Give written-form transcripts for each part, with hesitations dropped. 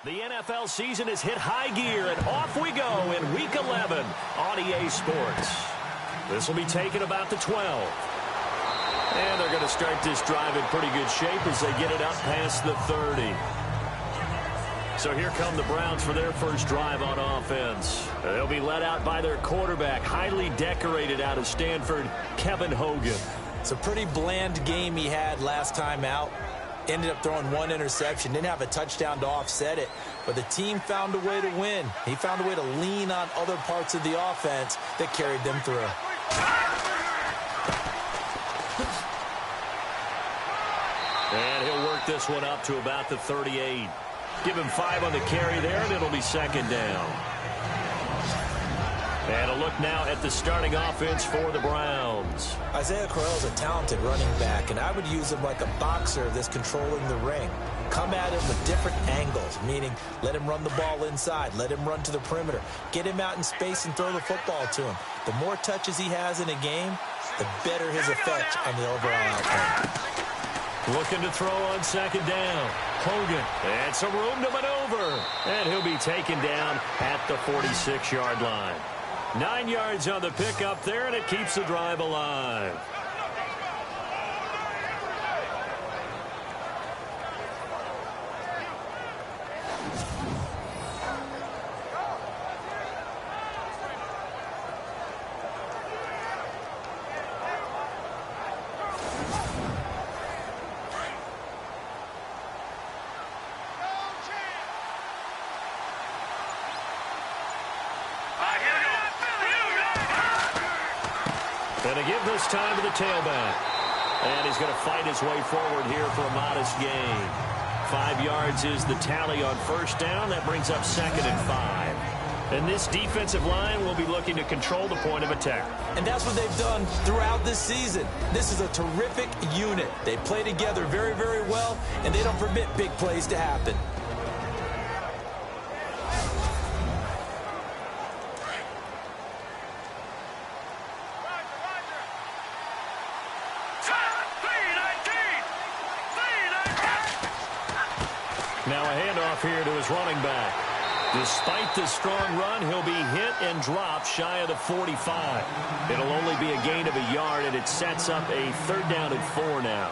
The NFL season has hit high gear, and off we go in Week 11 on EA Sports. This will be taken about the 12. And they're going to start this drive in pretty good shape as they get it up past the 30. So here come the Browns for their first drive on offense. They'll be led out by their quarterback, highly decorated out of Stanford, Kevin Hogan. It's a pretty bland game he had last time out. Ended up throwing one interception. Didn't have a touchdown to offset it. But the team found a way to win. He found a way to lean on other parts of the offense that carried them through. And he'll work this one up to about the 38. Give him 5 on the carry there, and it'll be second down. And a look now at the starting offense for the Browns. Isaiah Crowell's a talented running back, and I would use him like a boxer that's controlling the ring. Come at him with different angles, meaning let him run the ball inside, let him run to the perimeter, get him out in space and throw the football to him. The more touches he has in a game, the better his effect on the overall outcome. Looking to throw on second down. Hogan, and some room to maneuver. And he'll be taken down at the 46-yard line. 9 yards on the pickup there, and it keeps the drive alive. And to give this time to the tailback. And he's going to fight his way forward here for a modest gain. 5 yards is the tally on first down. That brings up second and 5. And this defensive line will be looking to control the point of attack. And that's what they've done throughout this season. This is a terrific unit. They play together very, very well, and they don't permit big plays to happen. Now a handoff here to his running back. Despite the strong run, he'll be hit and dropped shy of the 45. It'll only be a gain of a yard, and it sets up a third down and 4 now.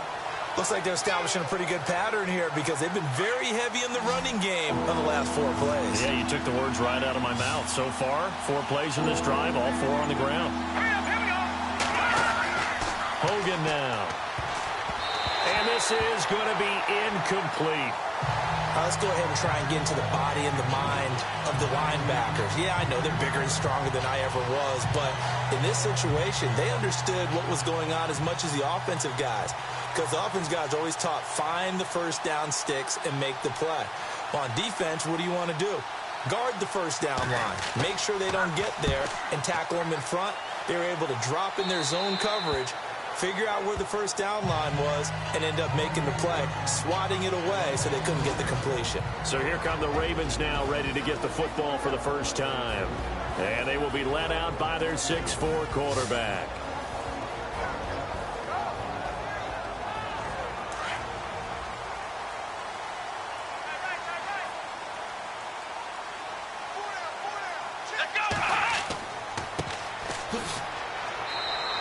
Looks like they're establishing a pretty good pattern here because they've been very heavy in the running game on the last 4 plays. Yeah, you took the words right out of my mouth. So far, 4 plays in this drive, all 4 on the ground. Hogan now. And this is going to be incomplete. Let's go ahead and try and get into the body and the mind of the linebackers. Yeah, I know they're bigger and stronger than I ever was, but in this situation, they understood what was going on as much as the offensive guys, because the offensive guys are always taught, find the first down sticks and make the play. Well, on defense, what do you want to do? Guard the first down line. Make sure they don't get there and tackle them in front. They were able to drop in their zone coverage, figure out where the first down line was, and end up making the play, swatting it away so they couldn't get the completion. So here come the Ravens now, ready to get the football for the first time. And they will be led out by their 6'4" quarterback.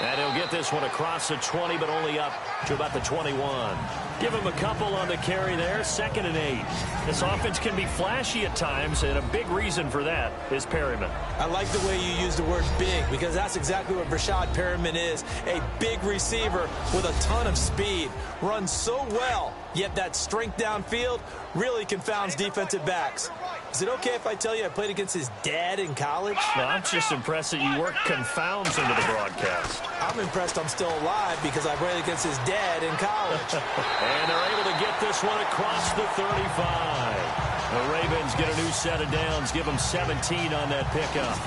And he'll get this one across the 20, but only up to about the 21. Give him a couple on the carry there, 2nd and 8. This offense can be flashy at times, and a big reason for that is Perryman. I like the way you use the word big, because that's exactly what Brashad Perryman is, a big receiver with a ton of speed. Runs so well, yet that strength downfield really confounds defensive backs. Is it okay if I tell you I played against his dad in college? No, I'm just impressed that you worked confounds into the broadcast. I'm impressed I'm still alive because I played against his dad in college. And they're able to get this one across the 35. The Ravens get a new set of downs, give them 17 on that pickup.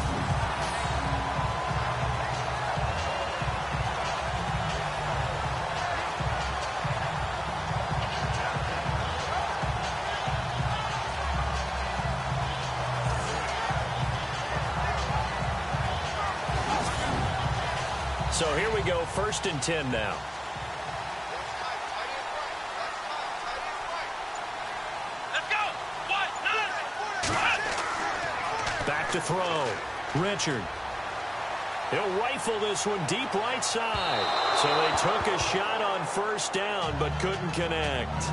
So here we go, 1st and 10 now. Let's go! 1, 9. to throw. Richard. He'll rifle this one deep right side. So they took a shot on first down but couldn't connect.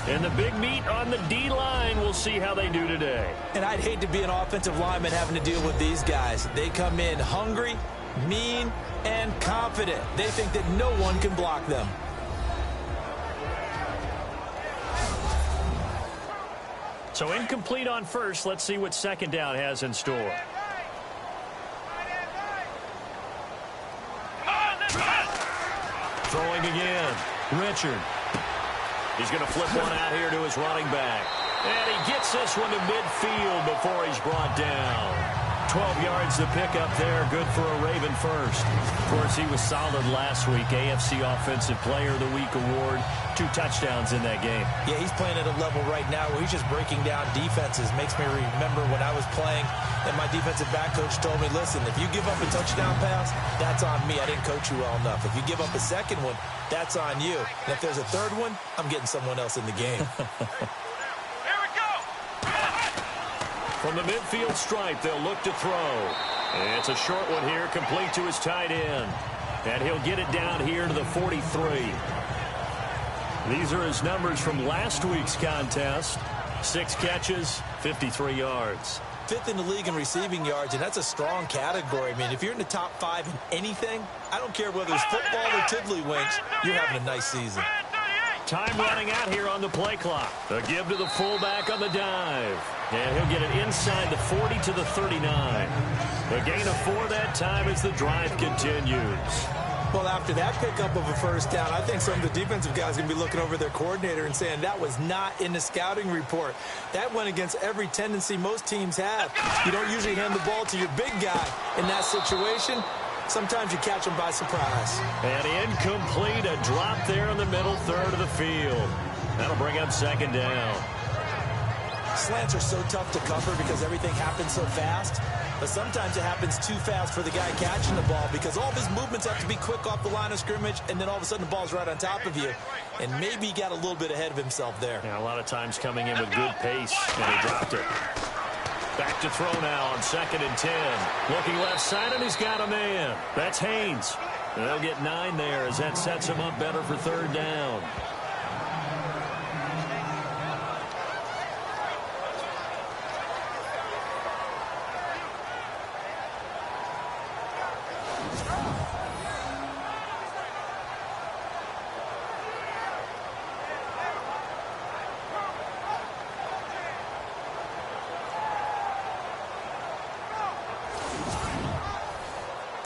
And the big meat on the D-line, we'll see how they do today. And I'd hate to be an offensive lineman having to deal with these guys. They come in hungry, mean, and confident. They think that no one can block them. So incomplete on first. Let's see what second down has in store. Throwing again. Richard. He's going to flip one out here to his running back. And he gets this one to midfield before he's brought down. 12 yards to pick up there. Good for a Raven first. Of course, he was solid last week. AFC Offensive Player of the Week award. 2 touchdowns in that game. Yeah, he's playing at a level right now where he's just breaking down defenses. Makes me remember when I was playing and my defensive back coach told me, listen, if you give up a touchdown pass, that's on me. I didn't coach you well enough. If you give up a second one, that's on you. And if there's a third one, I'm getting someone else in the game. From the midfield stripe, they'll look to throw. And it's a short one here, complete to his tight end. And he'll get it down here to the 43. These are his numbers from last week's contest. 6 catches, 53 yards. 5th in the league in receiving yards, and that's a strong category. I mean, if you're in the top 5 in anything, I don't care whether it's football or tiddlywinks, you're having a nice season. Time running out here on the play clock. A give to the fullback on the dive. And he'll get it inside the 40 to the 39. A gain of 4 that time as the drive continues. Well, after that pickup of a first down, I think some of the defensive guys are going to be looking over their coordinator and saying that was not in the scouting report. That went against every tendency most teams have. You don't usually hand the ball to your big guy in that situation. Sometimes you catch them by surprise. And incomplete, a drop there in the middle third of the field. That'll bring up second down. Slants are so tough to cover because everything happens so fast. But sometimes it happens too fast for the guy catching the ball because all of his movements have to be quick off the line of scrimmage, and then all of a sudden the ball's right on top of you. And maybe he got a little bit ahead of himself there. Yeah, a lot of times coming in with good pace, and he dropped it. Back to throw now on 2nd and 10. Looking left side, and he's got a man. That's Haynes. And they'll get 9 there as that sets him up better for 3rd down.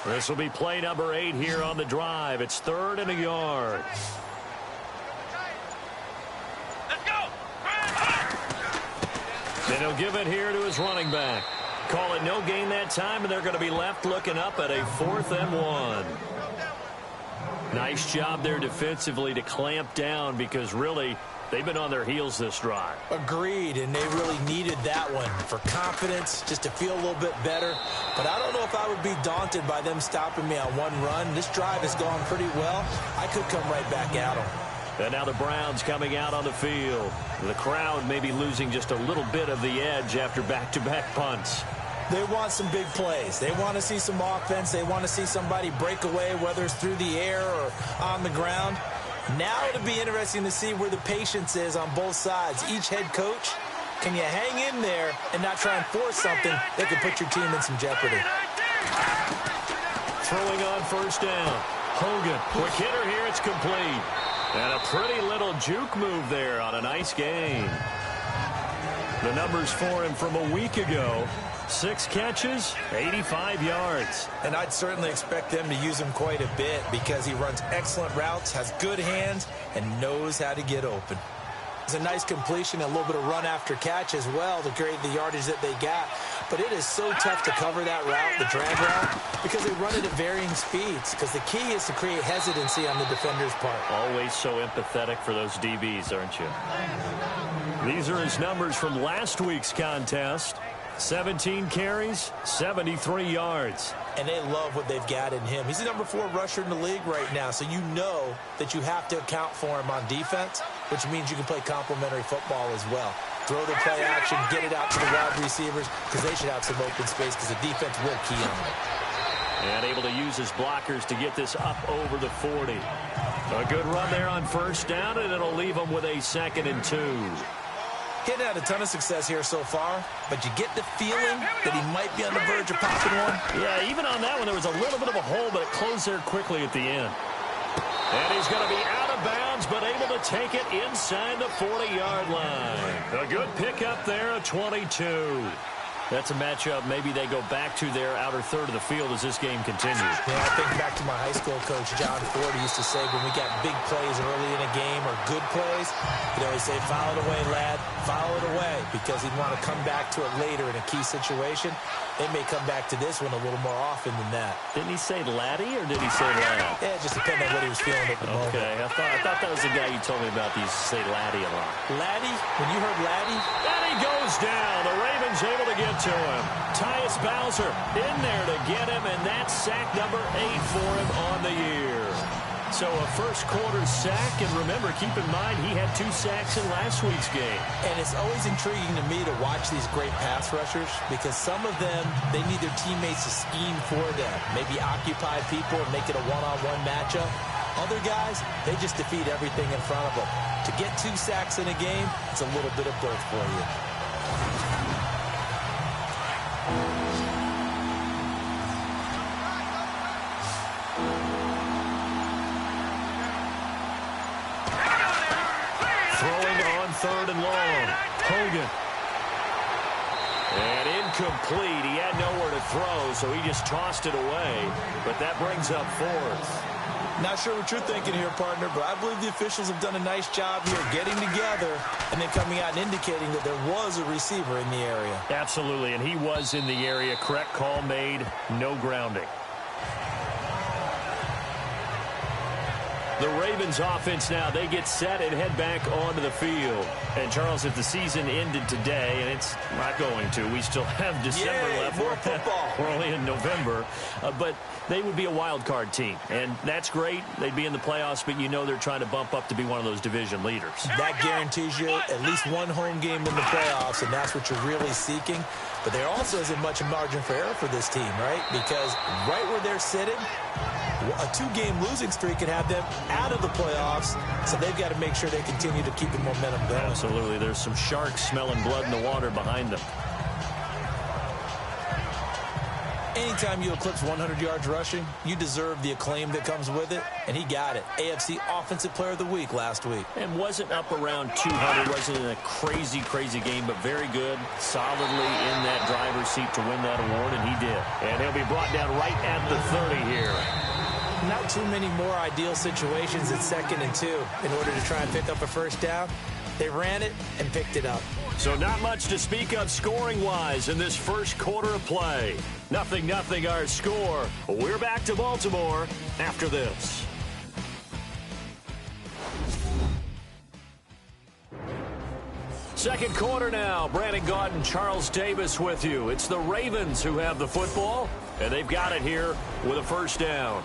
This will be play number 8 here on the drive. It's 3rd and a yard. Let's go. Then he'll give it here to his running back. Call it no gain that time, and they're going to be left looking up at a 4th and 1. Nice job there defensively to clamp down because really they've been on their heels this drive. Agreed, and they really needed that one for confidence, just to feel a little bit better. But I don't know if I would be daunted by them stopping me on one run. This drive has gone pretty well. I could come right back at them. And now the Browns coming out on the field. The crowd may be losing just a little bit of the edge after back-to-back punts. They want some big plays. They want to see some offense. They want to see somebody break away, whether it's through the air or on the ground. Now it'll be interesting to see where the patience is on both sides. Each head coach, can you hang in there and not try and force something that could put your team in some jeopardy? Throwing on 1st down. Hogan, quick hitter here, it's complete. And a pretty little juke move there on a nice gain. The numbers for him from a week ago. 6 catches, 85 yards. And I'd certainly expect them to use him quite a bit because he runs excellent routes, has good hands, and knows how to get open. It's a nice completion, a little bit of run after catch as well to create the yardage that they got. But it is so tough to cover that route, the drag route, because they run it at varying speeds. Because the key is to create hesitancy on the defender's part. Always so empathetic for those DBs, aren't you? These are his numbers from last week's contest. 17 carries, 73 yards. and they love what they've got in him. He's the number 4 rusher in the league right now, so you know that you have to account for him on defense, which means you can play complementary football as well. Throw the play action, get it out to the wide receivers, because they should have some open space because the defense will key on them. And able to use his blockers to get this up over the 40. A good run there on first down, and it'll leave him with a 2nd and 2. He hadn't had a ton of success here so far, but you get the feeling that he might be on the verge of popping one. Yeah, even on that one, there was a little bit of a hole, but it closed there quickly at the end. And he's going to be out of bounds, but able to take it inside the 40-yard line. A good pickup there, a 22. That's a matchup maybe they go back to their outer third of the field as this game continues. Yeah, I think back to my high school coach, John Ford, used to say when we got big plays early in a game or good plays, he'd always say, foul it away, lad, foul it away, because he'd want to come back to it later in a key situation. They may come back to this one a little more often than that. Didn't he say laddie or did he say lad? Yeah, it just depended on what he was feeling at the moment. Okay, I thought that was the guy you told me about. He used to say laddie a lot. Laddie? When you heard laddie? And he goes down. The Ravens able to get to him. Tyus Bowser in there to get him, and that's sack number 8 for him on the year. So a first-quarter sack, and remember, keep in mind, he had 2 sacks in last week's game. And it's always intriguing to me to watch these great pass rushers because some of them, they need their teammates to scheme for them, maybe occupy people and make it a one-on-one matchup. Other guys, they just defeat everything in front of them. To get 2 sacks in a game, it's a little bit of both for you. Third and long. Hogan. And incomplete. He had nowhere to throw, so he just tossed it away. But that brings up 4th. Not sure what you're thinking here, partner, but I believe the officials have done a nice job here getting together and then coming out and indicating that there was a receiver in the area. Absolutely, and he was in the area. Correct call made. No grounding. The Ravens offense now, they get set and head back onto the field. And, Charles, if the season ended today, and it's not going to, we still have December left. More football. We're only in November. But they would be a wild card team. And that's great. They'd be in the playoffs, but you know they're trying to bump up to be one of those division leaders. That guarantees you at least one home game in the playoffs, and that's what you're really seeking. But there also isn't much margin for error for this team, right? Because right where they're sitting, a 2-game losing streak could have them out of the playoffs, so they've got to make sure they continue to keep the momentum going. Absolutely. There's some sharks smelling blood in the water behind them. Anytime you eclipse 100 yards rushing, you deserve the acclaim that comes with it, and he got it. AFC Offensive Player of the Week last week. And wasn't up around 200, wasn't in a crazy, crazy game, but very good, solidly in that driver's seat to win that award, and he did. And he'll be brought down right at the 30 here. Not too many more ideal situations at 2nd and 2 in order to try and pick up a first down. They ran it and picked it up. So not much to speak of scoring-wise in this first quarter of play. 0-0 our score. We're back to Baltimore after this. Second quarter now. Brandon Gaudin and Charles Davis with you. It's the Ravens who have the football, and they've got it here with a first down.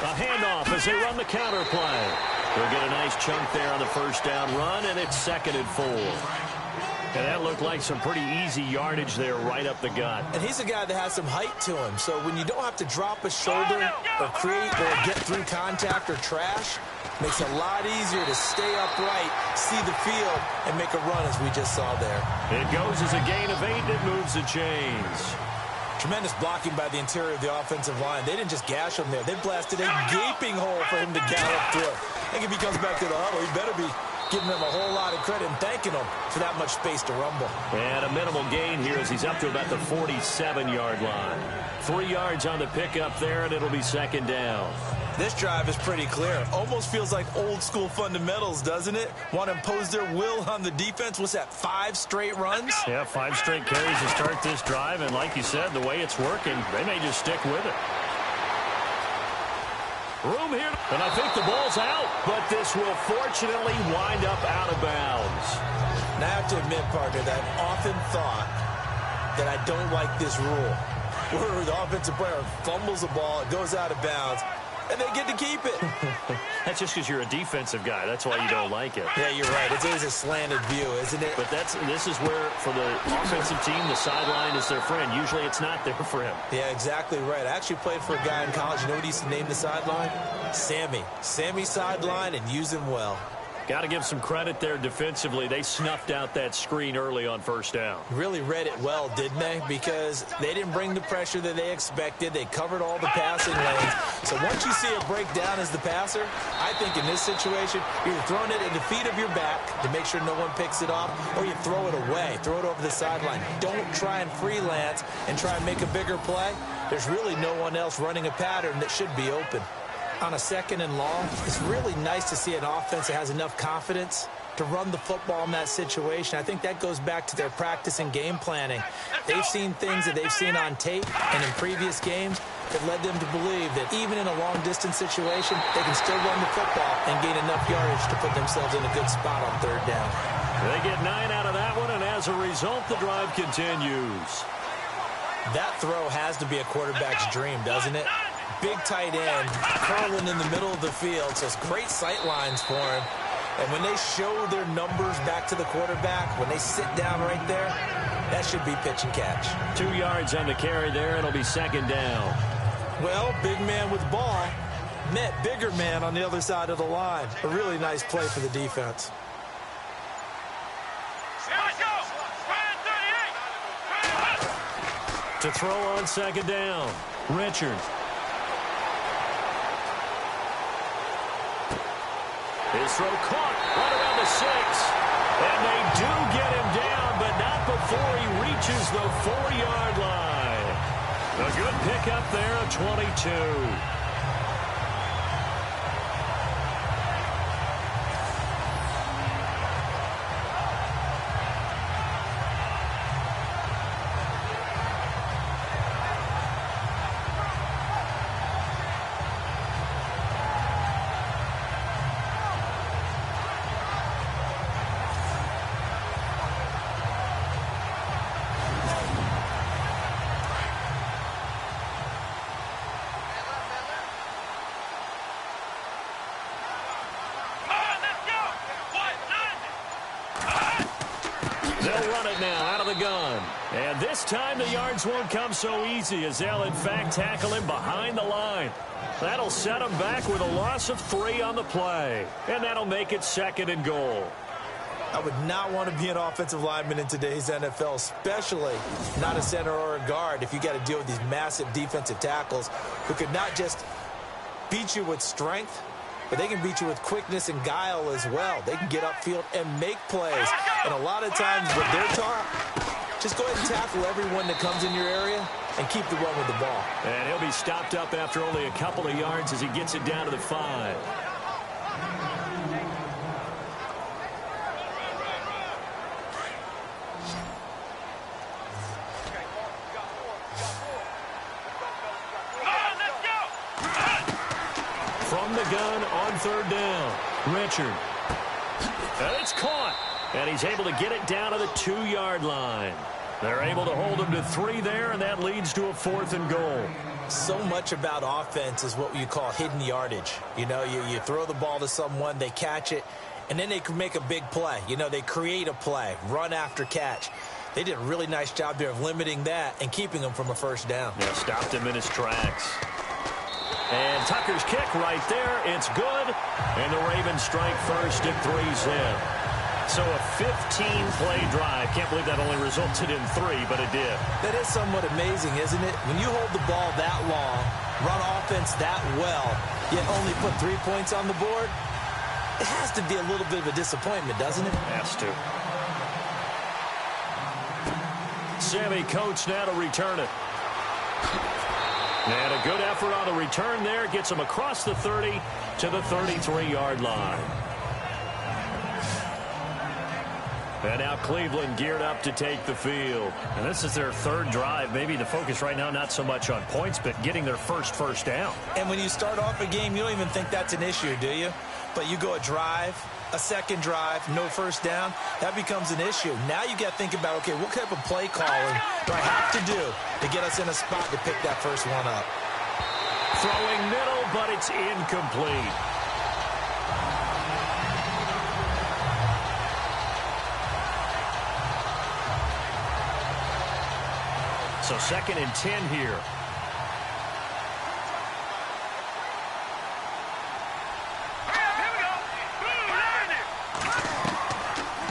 A handoff as they run the counter play. They'll get a nice chunk there on the first down run, and it's 2nd and 4. And that looked like some pretty easy yardage there right up the gut. And he's a guy that has some height to him. So when you don't have to drop a shoulder or create or get through contact or trash, makes it a lot easier to stay upright, see the field, and make a run as we just saw there. It goes as a gain of 8, and it moves the chains. Tremendous blocking by the interior of the offensive line. They didn't just gash him there. They blasted a gaping hole for him to gallop through. I think if he comes back to the huddle, he better be giving them a whole lot of credit and thanking them for that much space to rumble. And a minimal gain here as he's up to about the 47-yard line. 3 yards on the pickup there, and it'll be 2nd down. This drive is pretty clear. Almost feels like old school fundamentals, doesn't it? Want to impose their will on the defense. What's that, 5 straight runs? Yeah, 5 straight carries to start this drive, and like you said, the way it's working, they may just stick with it. Room here. And I think the ball's out, but this will fortunately wind up out of bounds. Now, I have to admit, partner, that I've often thought that I don't like this rule, where the offensive player fumbles the ball, it goes out of bounds, and they get to keep it. That's just because you're a defensive guy. That's why you don't like it. Yeah, you're right. It is a slanted view, isn't it? But this is where, for the offensive team, the sideline is their friend. Usually it's not there for him. Yeah, exactly right. I actually played for a guy in college. You know what he used to name the sideline? Sammy. Sammy sideline, and use him well. Got to give some credit there defensively. They snuffed out that screen early on first down. Really read it well, didn't they? Because they didn't bring the pressure that they expected. They covered all the passing lanes. So once you see a breakdown as the passer, I think in this situation, you're either throwing it at the feet of your back to make sure no one picks it off, or you throw it away, throw it over the sideline. Don't try and freelance and try and make a bigger play. There's really no one else running a pattern that should be open. On a second and long, it's really nice to see an offense that has enough confidence to run the football in that situation. I think that goes back to their practice and game planning. They've seen things that they've seen on tape and in previous games that led them to believe that even in a long-distance situation, they can still run the football and gain enough yardage to put themselves in a good spot on third down. They get 9 out of that one, and as a result, the drive continues. That throw has to be a quarterback's dream, doesn't it? Big tight end, curling in the middle of the field, so it's great sight lines for him. And when they show their numbers back to the quarterback, when they sit down right there, that should be pitch and catch. 2 yards on the carry there. It'll be second down. Well, big man with ball met bigger man on the other side of the line. A really nice play for the defense. To throw on second down, Richard. His throw caught right around the 6. And they do get him down, but not before he reaches the 4-yard line. A good pickup there of 22. They'll run it now out of the gun. And this time the yards won't come so easy as they'll, in fact, tackle him behind the line. That'll set him back with a loss of 3 on the play. And that'll make it second and goal. I would not want to be an offensive lineman in today's NFL, especially not a center or a guard, if you got to deal with these massive defensive tackles who could not just beat you with strength, but they can beat you with quickness and guile as well. They can get upfield and make plays. And a lot of times what they're taught, just go ahead and tackle everyone that comes in your area and keep the run with the ball. And he'll be stopped up after only a couple of yards as he gets it down to the 5. From the gun on third down, Richard. And it's caught. And he's able to get it down to the 2-yard line. They're able to hold him to 3 there, and that leads to a 4th and goal. So much about offense is what you call hidden yardage. You know, you throw the ball to someone, they catch it, and then they can make a big play. You know, they create a play, run after catch. They did a really nice job there of limiting that and keeping him from a first down. Yeah, stopped him in his tracks. And Tucker's kick right there. It's good. And the Ravens strike first at 3-zip. So a 15-play drive. Can't believe that only resulted in 3, but it did. That is somewhat amazing, isn't it? When you hold the ball that long, run offense that well, yet only put 3 points on the board, it has to be a little bit of a disappointment, doesn't it? Has to. Sammy Coates now to return it. And a good effort on the return there. Gets him across the 30 to the 33-yard line. And now Cleveland geared up to take the field. And this is their third drive. Maybe the focus right now not so much on points, but getting their first down. And when you start off a game, you don't even think that's an issue, do you? But you go a drive, a second drive, no first down, that becomes an issue. Now you got to think about, okay, what type of play calling do I have to do to get us in a spot to pick that first one up? Throwing middle, but it's incomplete. So 2nd and 10 here.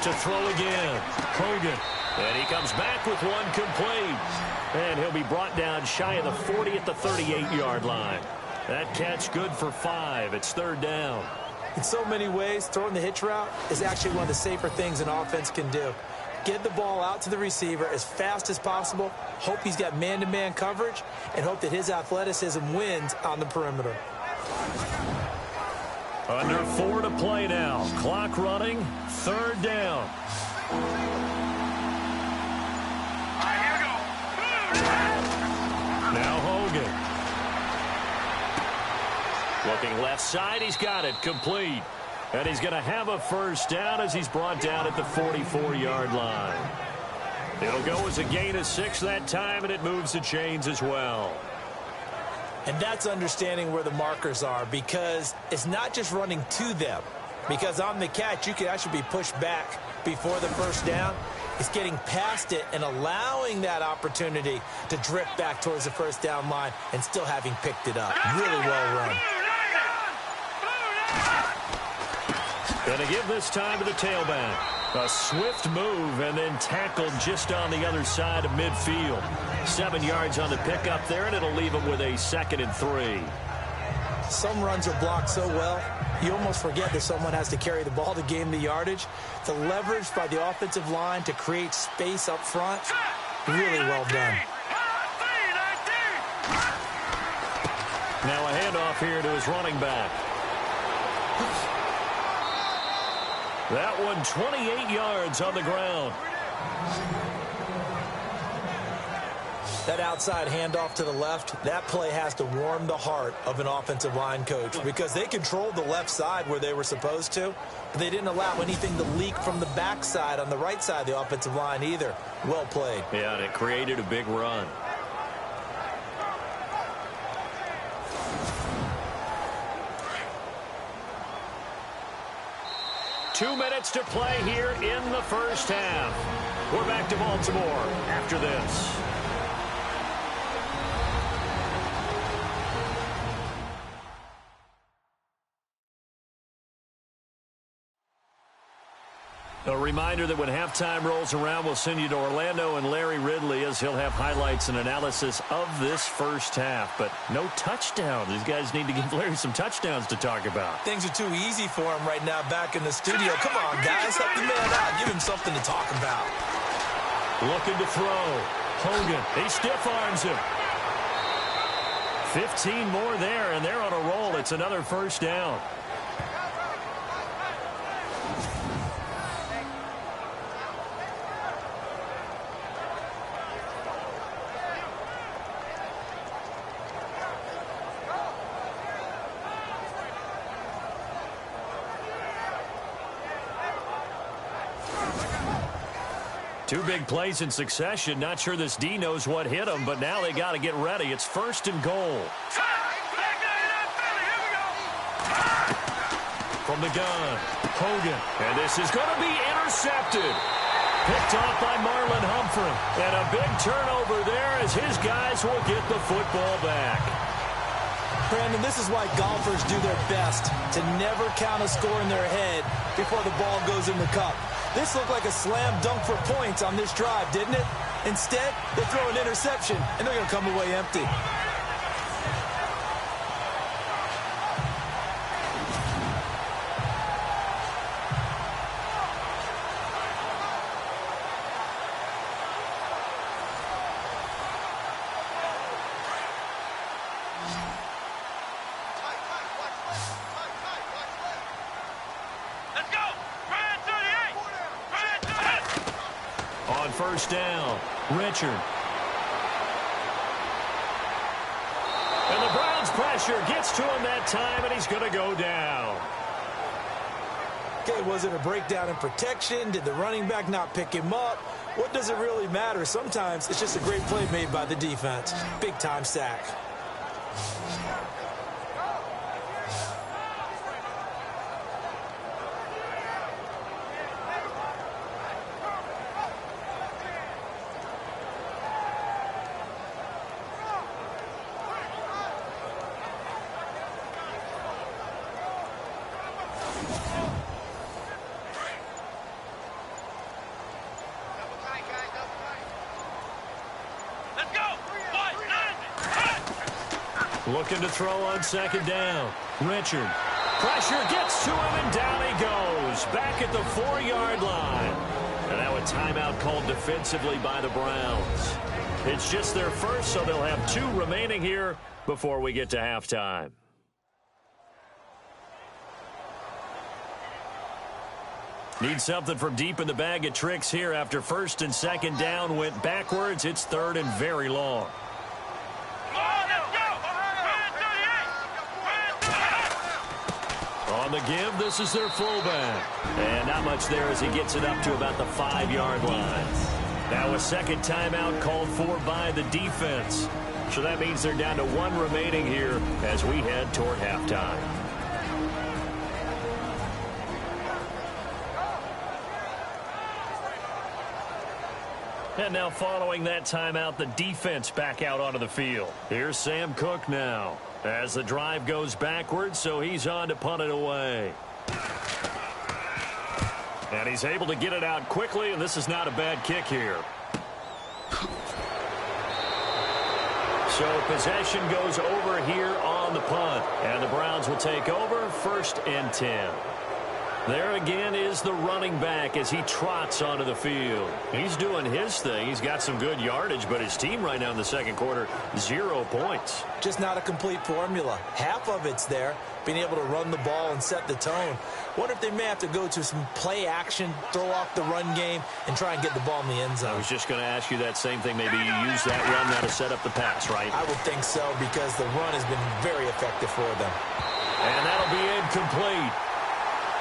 To throw again. Hogan. And he comes back with one complete. And he'll be brought down shy of the 40 at the 38-yard line. That catch good for 5. It's 3rd down. In so many ways, throwing the hitch route is actually one of the safer things an offense can do. Get the ball out to the receiver as fast as possible, hope he's got man-to-man coverage, and hope that his athleticism wins on the perimeter. Under 4 to play now. Clock running. 3rd down. Now Hogan. Looking left side. He's got it. Complete. And he's going to have a first down as he's brought down at the 44-yard line. It'll go as a gain of 6 that time, and it moves the chains as well. And that's understanding where the markers are, because it's not just running to them. Because on the catch, you could actually be pushed back before the first down. It's getting past it and allowing that opportunity to drift back towards the first down line and still having picked it up. Really well run. Going to give this time to the tailback. A swift move and then tackled just on the other side of midfield. 7 yards on the pickup there, and it'll leave him with a 2nd and 3. Some runs are blocked so well, you almost forget that someone has to carry the ball to gain the yardage. The leverage by the offensive line to create space up front, really well done. Now a handoff here to his running back. That one 28 yards on the ground. That outside handoff to the left, that play has to warm the heart of an offensive line coach, because they controlled the left side where they were supposed to, but they didn't allow anything to leak from the backside on the right side of the offensive line either. Well played. Yeah, and it created a big run. Two minutes to play here in the first half. We're back to Baltimore after this. A reminder that when halftime rolls around, we'll send you to Orlando and Larry Ridley as he'll have highlights and analysis of this first half. But no touchdown. These guys need to give Larry some touchdowns to talk about. Things are too easy for him right now back in the studio. Come on, guys. Help the man out. Give him something to talk about. Looking to throw. Hogan. He stiff arms him. 15 more there, and they're on a roll. It's another first down. Two big plays in succession. Not sure this D knows what hit him, but now they got to get ready. It's 1st and goal. From the gun, Hogan. And this is going to be intercepted. Picked off by Marlon Humphrey. And a big turnover there as his guys will get the football back. Brandon, this is why golfers do their best to never count a score in their head before the ball goes in the cup. This looked like a slam dunk for points on this drive, didn't it? Instead, they throw an interception, and they're going to come away empty. first down. Richard. And the Browns pressure gets to him that time, and he's going to go down. Okay, was it a breakdown in protection? Did the running back not pick him up? What does it really matter? Sometimes it's just a great play made by the defense. Big-time sack. Looking to throw on second down. Richard. Pressure gets to him, and down he goes. Back at the 4-yard line. And now a timeout called defensively by the Browns. It's just their first, so they'll have 2 remaining here before we get to halftime. Need something from deep in the bag of tricks here after first and second down went backwards. It's third and very long. On the give, this is their fullback. And not much there as he gets it up to about the 5-yard line. Now a second timeout called for by the defense. So that means they're down to 1 remaining here as we head toward halftime. And now following that timeout, the defense back out onto the field. Here's Sam Cook now as the drive goes backwards, so he's on to punt it away. And he's able to get it out quickly, and this is not a bad kick here. So possession goes over here on the punt, and the Browns will take over first and 10. There again is the running back as he trots onto the field. He's doing his thing. He's got some good yardage, but his team right now in the second quarter, 0 points. Just not a complete formula. Half of it's there, being able to run the ball and set the tone. Wonder if they may have to go to some play action, throw off the run game, and try and get the ball in the end zone. I was just going to ask you that same thing. Maybe you use that run now to set up the pass, right? I would think so, because the run has been very effective for them. And that'll be incomplete.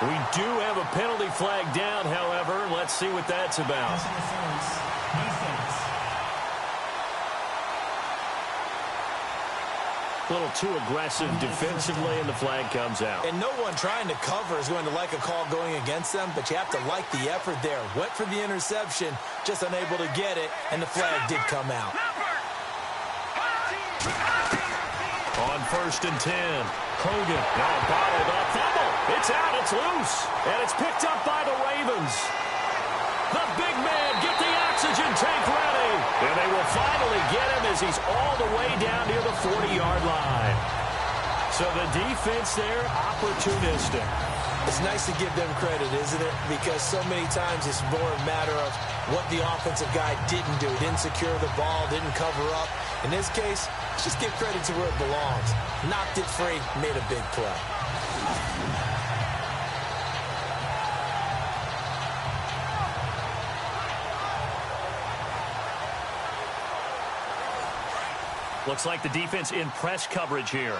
We do have a penalty flag down, however. Let's see what that's about. A little too aggressive defensively, and the flag comes out. And no one trying to cover is going to like a call going against them, but you have to like the effort there. Went for the interception, just unable to get it, and the flag did come out. On first and 10, Hogan now bottled up. Fumble. It's out. It's loose. And it's picked up by the Ravens. The big man, get the oxygen tank ready. And they will finally get him as he's all the way down near the 40-yard line. So the defense there, opportunistic. It's nice to give them credit, isn't it? Because so many times it's more a matter of what the offensive guy didn't do. Didn't secure the ball, didn't cover up. In this case, let's just give credit to where it belongs. Knocked it free, made a big play. Looks like the defense in press coverage here.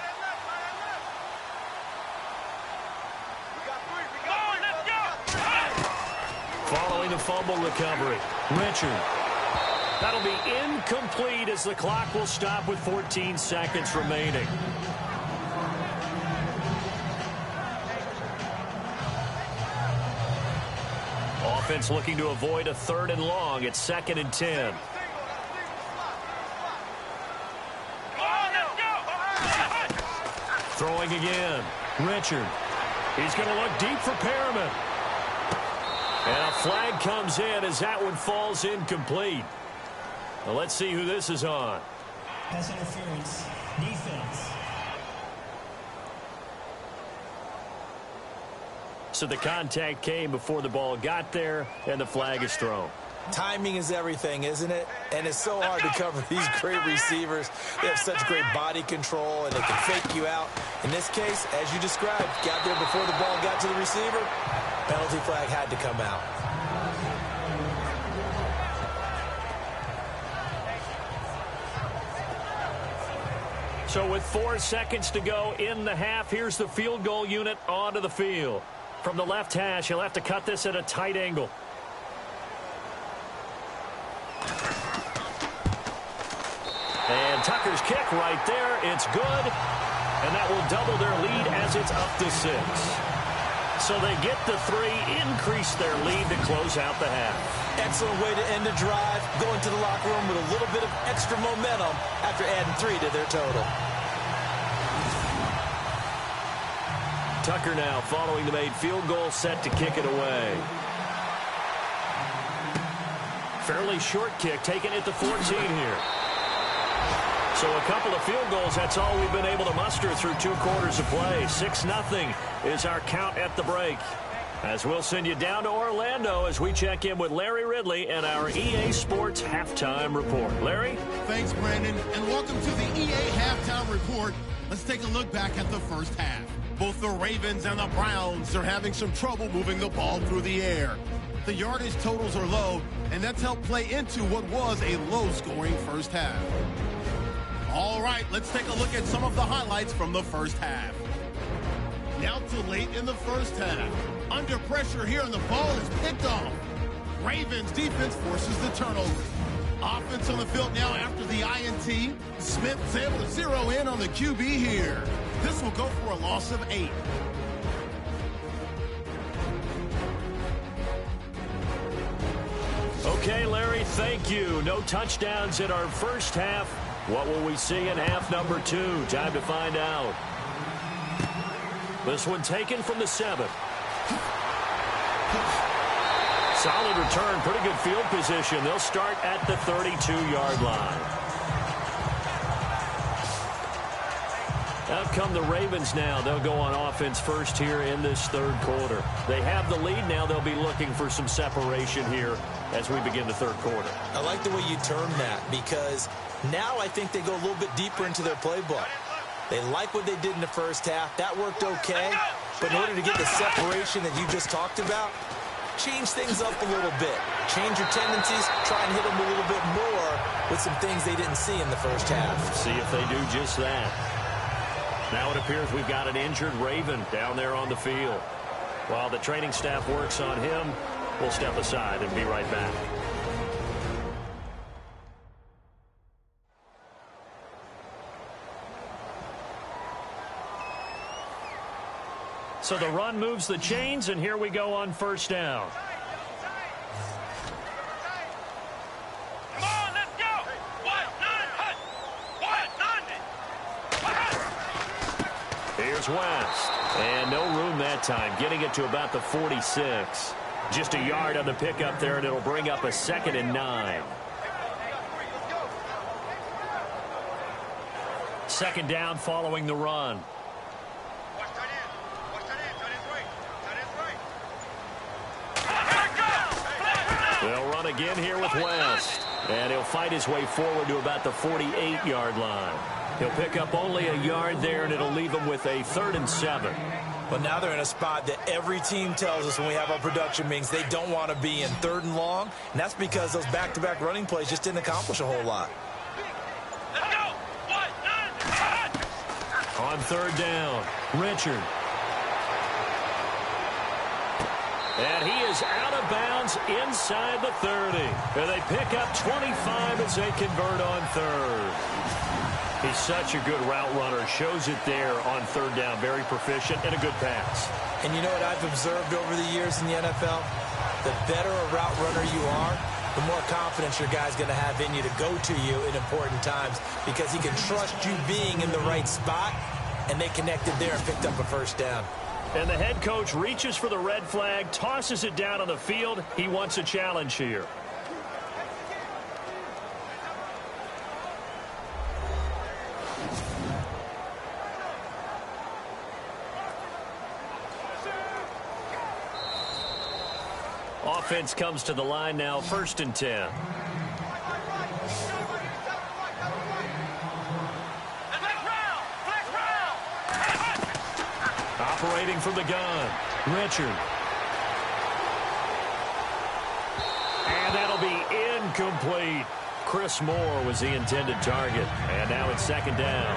Following the fumble recovery, Richard. That'll be incomplete as the clock will stop with 14 seconds remaining. Offense looking to avoid a 3rd and long. It's 2nd and 10. Throwing again. Richard. He's going to look deep for Perriman. And a flag comes in as that one falls incomplete. Well, let's see who this is on. Pass interference. Defense. So the contact came before the ball got there, and the flag is thrown. Timing is everything, isn't it? And it's so hard to cover these great receivers. They have such great body control, and they can fake you out. In this case, as you described, got there before the ball got to the receiver. Penalty flag had to come out. So with 4 seconds to go in the half, here's the field goal unit onto the field. From the left hash, he'll have to cut this at a tight angle. And Tucker's kick right there. It's good. And that will double their lead as it's up to 6. So they get the 3, increase their lead to close out the half. Excellent way to end a drive, going to the locker room with a little bit of extra momentum after adding 3 to their total. Tucker now following the made field goal, set to kick it away. Fairly short kick, taken at the 14 here. So a couple of field goals, that's all we've been able to muster through 2 quarters of play. 6-0 is our count at the break. As we'll send you down to Orlando as we check in with Larry Ridley and our EA Sports Halftime Report. Larry? Thanks, Brandon, and welcome to the EA Halftime Report. Let's take a look back at the first half. Both the Ravens and the Browns are having some trouble moving the ball through the air. The yardage totals are low, and that's helped play into what was a low-scoring first half. All right, let's take a look at some of the highlights from the first half. Now to late in the first half. Under pressure here, and the ball is picked off. Ravens defense forces the turnover. Offense on the field now after the INT. Smith is able to zero in on the QB here. This will go for a loss of 8. Okay, Larry, thank you. No touchdowns in our first half. What will we see in half number 2? Time to find out. This one taken from the 7. Solid return, pretty good field position. They'll start at the 32-yard line. Out come the Ravens now. They'll go on offense first here in this third quarter. They have the lead now. They'll be looking for some separation here as we begin the third quarter. I like the way you term that, because now I think they go a little bit deeper into their playbook. They like what they did in the first half. That worked okay. But in order to get the separation that you just talked about, change things up a little bit. Change your tendencies. Try and hit them a little bit more with some things they didn't see in the first half. See if they do just that. Now it appears we've got an injured Raven down there on the field. While the training staff works on him, we'll step aside and be right back. So the run moves the chains, and here we go on first down. Come on, let's go! Here's West. And no room that time, getting it to about the 46. Just a yard on the pickup there, and it'll bring up a 2nd and 9. Second down following the run. They'll run again here with West. And he'll fight his way forward to about the 48-yard line. He'll pick up only a yard there, and it'll leave him with a 3rd and 7. But now they're in a spot that every team tells us when we have our production meetings they don't want to be in, 3rd and long. And that's because those back-to-back running plays just didn't accomplish a whole lot. On 3rd down, Richard. And he is out of bounds inside the 30. And they pick up 25 as they convert on 3rd. He's such a good route runner. Shows it there on 3rd down. Very proficient and a good pass. And you know what I've observed over the years in the NFL? The better a route runner you are, the more confidence your guy's going to have in you to go to you in important times, because he can trust you being in the right spot, and they connected there and picked up a first down. And the head coach reaches for the red flag, tosses it down on the field. He wants a challenge here. Offense comes to the line now, 1st and 10. Operating from the gun, Richard. And that'll be incomplete. Chris Moore was the intended target. And now it's 2nd down.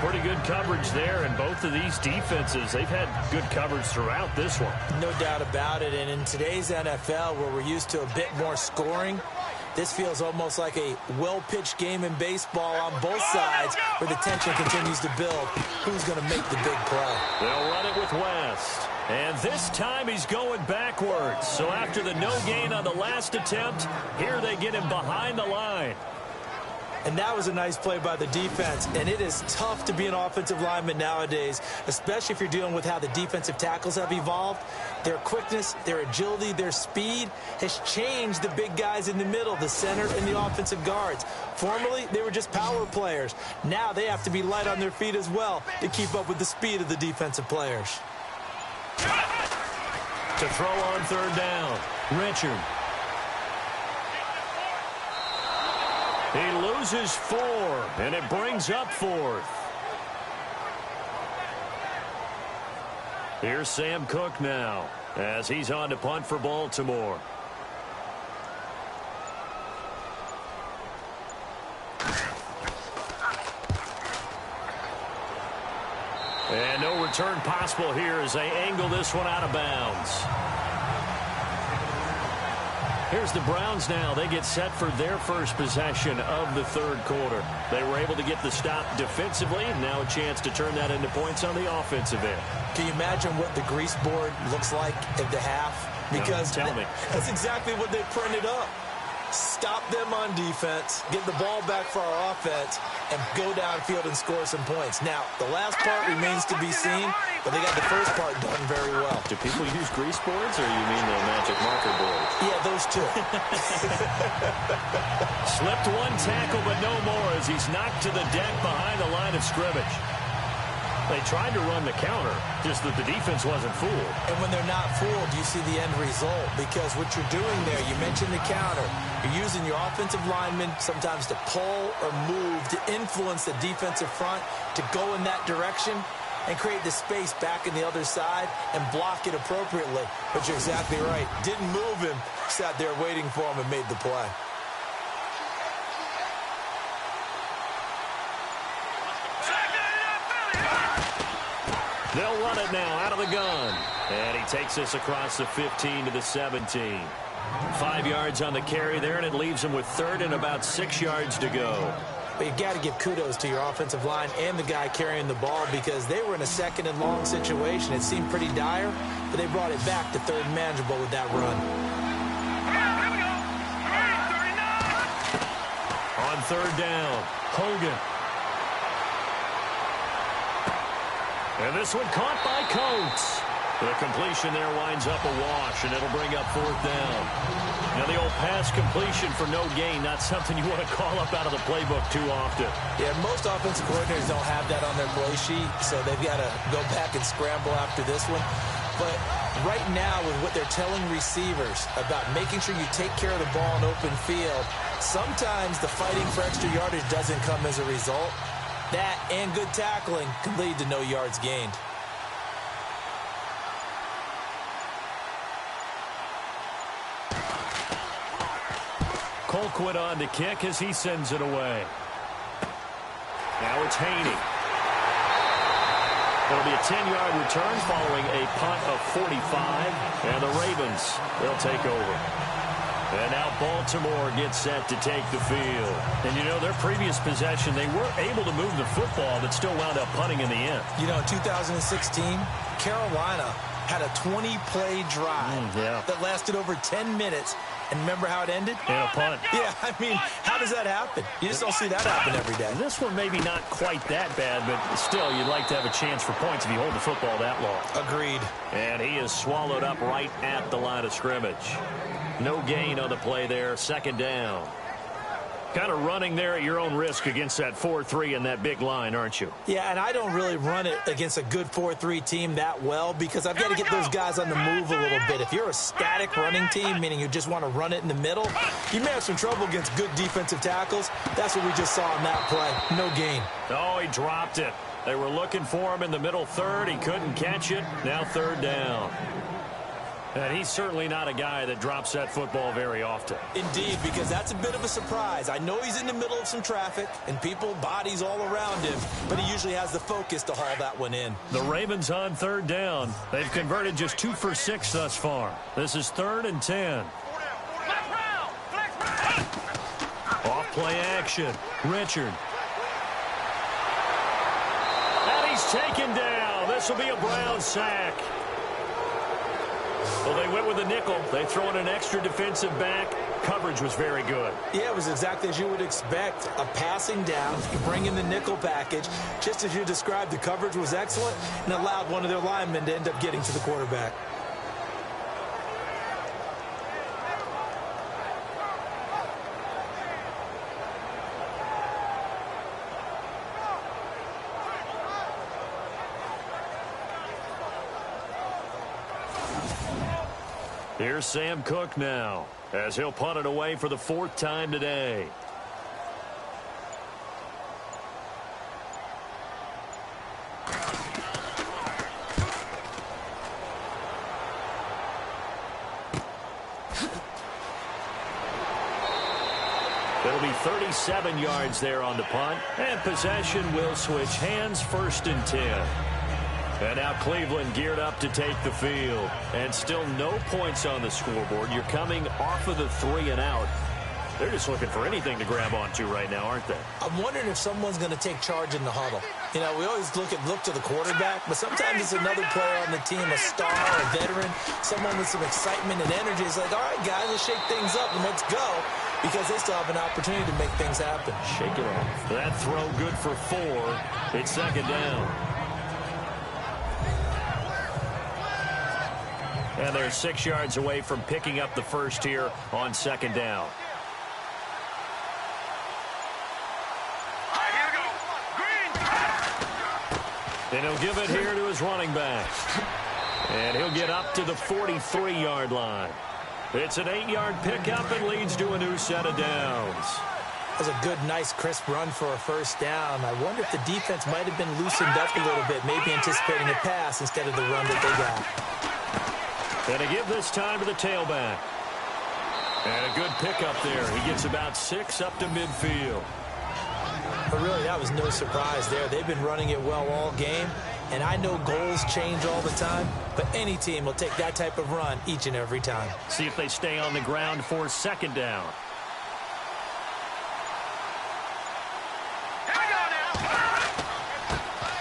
pretty good coverage there, and both of these defenses, they've had good coverage throughout this one. No doubt about it, and in today's NFL, where we're used to a bit more scoring, this feels almost like a well-pitched game in baseball on both sides where the tension continues to build. Who's going to make the big play? They'll run it with West. And this time he's going backwards. So after the no gain on the last attempt, here they get him behind the line. And that was a nice play by the defense. And it is tough to be an offensive lineman nowadays, especially if you're dealing with how the defensive tackles have evolved. Their quickness, their agility, their speed has changed the big guys in the middle, the center, and the offensive guards. Formerly, they were just power players. Now they have to be light on their feet as well to keep up with the speed of the defensive players. To throw on third down, Richard. He loses 4, and it brings up 4th. Here's Sam Cook now as he's on to punt for Baltimore. And no return possible here as they angle this one out of bounds. Here's the Browns now. They get set for their first possession of the third quarter. They were able to get the stop defensively, and now a chance to turn that into points on the offensive end. Can you imagine what the grease board looks like at the half? Because tell me. That's exactly what they printed up. Stop them on defense, get the ball back for our offense, and go downfield and score some points. Now, the last part remains to be seen, but they got the first part done very well. Do people use grease boards, or you mean the magic marker boards? Yeah, those two. Slipped one tackle, but no more as he's knocked to the deck behind the line of scrimmage. They tried to run the counter, just that the defense wasn't fooled. And when they're not fooled, you see the end result. Because what you're doing there, you mentioned the counter. You're using your offensive linemen sometimes to pull or move, to influence the defensive front, to go in that direction and create the space back in the other side and block it appropriately. But you're exactly right. Didn't move him, sat there waiting for him and made the play. They'll run it now out of the gun. And he takes this across the 15 to the 17. 5 yards on the carry there, and it leaves him with third and about 6 yards to go. But you've got to give kudos to your offensive line and the guy carrying the ball because they were in a second and long situation. It seemed pretty dire, but they brought it back to third and manageable with that run. On third down, Hogan. And this one caught by Coates. The completion there winds up a wash, and it'll bring up fourth down. Now, the old pass completion for no gain, not something you want to call up out of the playbook too often. Yeah, most offensive coordinators don't have that on their play sheet, so they've got to go back and scramble after this one. But right now, with what they're telling receivers about making sure you take care of the ball in open field, sometimes the fighting for extra yardage doesn't come as a result. That and good tackling can lead to no yards gained. Colquitt on to kick as he sends it away. Now it's Haney. It'll be a 10-yard return following a punt of 45. And the Ravens, they'll take over. And now Baltimore gets set to take the field. And, you know, their previous possession, they were able to move the football, but still wound up punting in the end. You know, in 2016, Carolina had a 20-play drive that lasted over 10 minutes. And remember how it ended? In a punt. Yeah, I mean, how does that happen? You just don't see that happen every day. And this one maybe not quite that bad, but still, you'd like to have a chance for points if you hold the football that long. Agreed. And he is swallowed up right at the line of scrimmage. No gain on the play there, second down. Kind of running there at your own risk against that 4-3 and that big line, aren't you? Yeah, and I don't really run it against a good 4-3 team that well because I've got to get those guys on the move a little bit. If you're a static running team, meaning you just want to run it in the middle, you may have some trouble against good defensive tackles. That's what we just saw in that play. No gain. Oh, he dropped it. They were looking for him in the middle third. He couldn't catch it. Now third down. And he's certainly not a guy that drops that football very often. Indeed, because that's a bit of a surprise. I know he's in the middle of some traffic and people, bodies all around him, but he usually has the focus to haul that one in. The Ravens on third down. They've converted just 2 for 6 thus far. This is 3rd and 10. Off play action. Richard. And he's taken down. This will be a Brown sack. Well, they went with a nickel. They throw in an extra defensive back. Coverage was very good. Yeah, it was exactly as you would expect. A passing down, you bring in the nickel package. Just as you described, the coverage was excellent and allowed one of their linemen to end up getting to the quarterback. Here's Sam Cook now, as he'll punt it away for the 4th time today. It'll be 37 yards there on the punt, and possession will switch hands, 1st and 10. And now Cleveland geared up to take the field. And still no points on the scoreboard. You're coming off of the 3 and out. They're just looking for anything to grab onto right now, aren't they? I'm wondering if someone's going to take charge in the huddle. You know, we always look to the quarterback, but sometimes it's another player on the team, a star, a veteran, someone with some excitement and energy. It's like, all right, guys, let's shake things up and let's go, because they still have an opportunity to make things happen. Shake it off. That throw good for 4. It's 2nd down. And they're 6 yards away from picking up the first here on 2nd down. And he'll give it here to his running back. And he'll get up to the 43-yard line. It's an 8-yard pickup and leads to a new set of downs. That was a good, nice, crisp run for a 1st down. I wonder if the defense might have been loosened up a little bit, maybe anticipating a pass instead of the run that they got. And to give this time to the tailback. And a good pickup there. He gets about 6 up to midfield. But really, that was no surprise there. They've been running it well all game. And I know goals change all the time, but any team will take that type of run each and every time. See if they stay on the ground for 2nd down.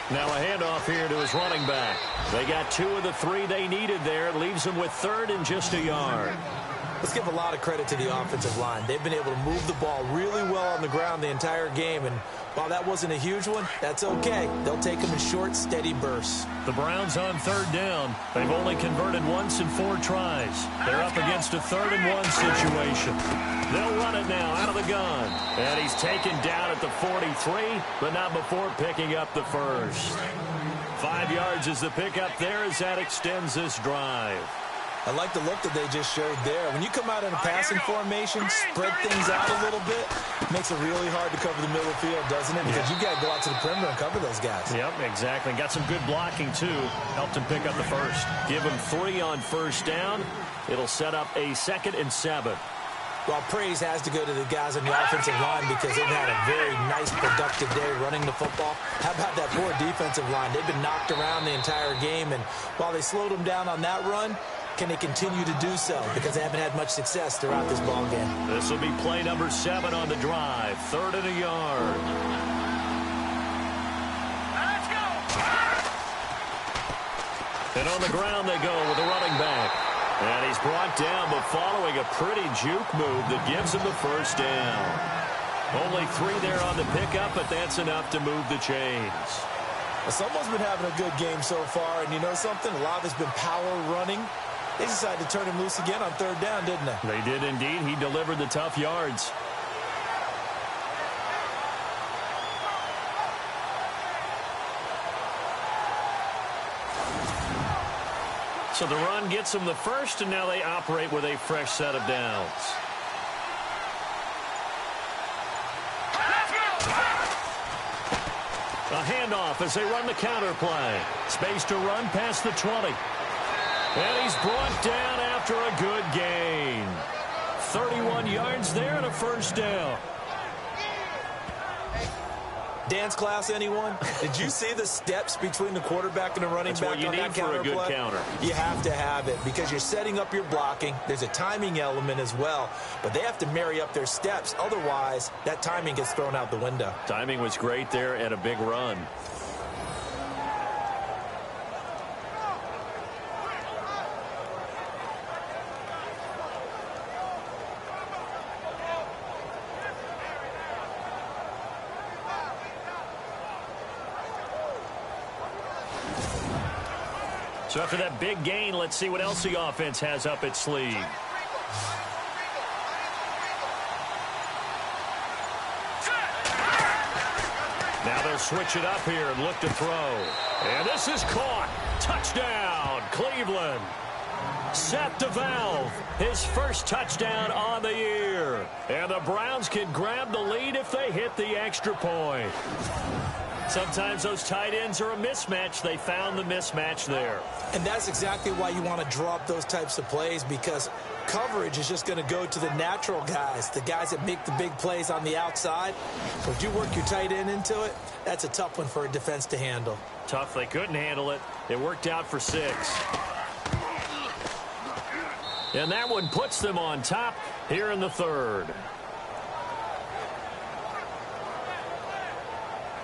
Now a handoff here to his running back. They got 2 of the 3 they needed there. It leaves them with 3rd and just a yard. Let's give a lot of credit to the offensive line. They've been able to move the ball really well on the ground the entire game. And while that wasn't a huge one, that's okay. They'll take them in short, steady bursts. The Browns on 3rd down. They've only converted once in 4 tries. They're up against a 3rd and 1 situation. They'll run it now out of the gun. And he's taken down at the 43, but not before picking up the first. 5 yards is the pickup there as that extends this drive. I like the look that they just showed there. When you come out in a passing formation, spread things out a little bit, it makes it really hard to cover the middle of the field, doesn't it? Because you got to go out to the perimeter and cover those guys. Yep, exactly. Got some good blocking, too. Helped him pick up the first. Give him 3 on 1st down. It'll set up a 2nd and 7. Well, praise has to go to the guys on the offensive line because they've had a very nice, productive day running the football. How about that poor defensive line? They've been knocked around the entire game, and while they slowed them down on that run, can they continue to do so? Because they haven't had much success throughout this ball game. This will be play number 7 on the drive. 3rd and a yard. Let's go. And on the ground they go with the running back. And he's brought down, but following a pretty juke move that gives him the 1st down. Only 3 there on the pickup, but that's enough to move the chains. Well, someone's been having a good game so far, and you know something? A lot of it's been power running. They decided to turn him loose again on 3rd down, didn't they? They did indeed. He delivered the tough yards. So the run gets them the first, and now they operate with a fresh set of downs. A handoff as they run the counter play. Space to run past the 20. And he's brought down after a good gain. 31 yards there and a first down. Dance class, anyone? Did you see the steps between the quarterback and the running back on that counter play? That's what you need for a good counter. You have to have it because you're setting up your blocking. There's a timing element as well, but they have to marry up their steps. Otherwise, that timing gets thrown out the window. Timing was great there and a big run. So after that big gain, let's see what else the offense has up its sleeve. Now they'll switch it up here and look to throw. And this is caught. Touchdown, Cleveland. Seth DeValve, his first touchdown on the year. And the Browns can grab the lead if they hit the extra point. Sometimes those tight ends are a mismatch. They found the mismatch there. And that's exactly why you want to draw up those types of plays, because coverage is just going to go to the natural guys, the guys that make the big plays on the outside. Would you work your tight end into it? That's a tough one for a defense to handle. Tough. They couldn't handle it. It worked out for 6. And that one puts them on top here in the third.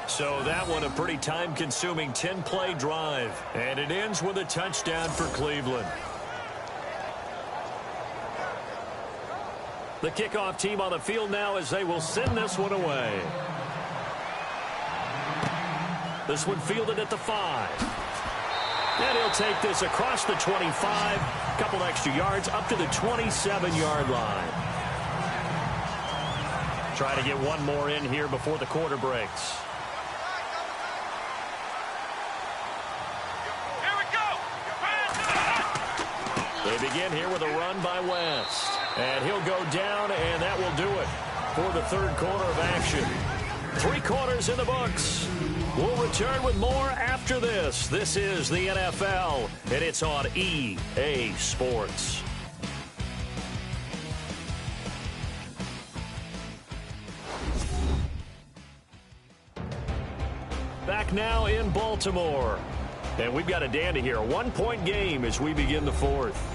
So that one a pretty time-consuming 10-play drive. And it ends with a touchdown for Cleveland. The kickoff team on the field now as they will send this one away. This one fielded at the 5. And he'll take this across the 25. A couple extra yards up to the 27-yard line. Try to get one more in here before the quarter breaks. They begin here with a run by West. And he'll go down, and that will do it for the third quarter of action. 3 quarters in the books. We'll return with more after this. This is the NFL, and it's on EA Sports. Back now in Baltimore. And we've got a dandy here. A 1-point game as we begin the fourth.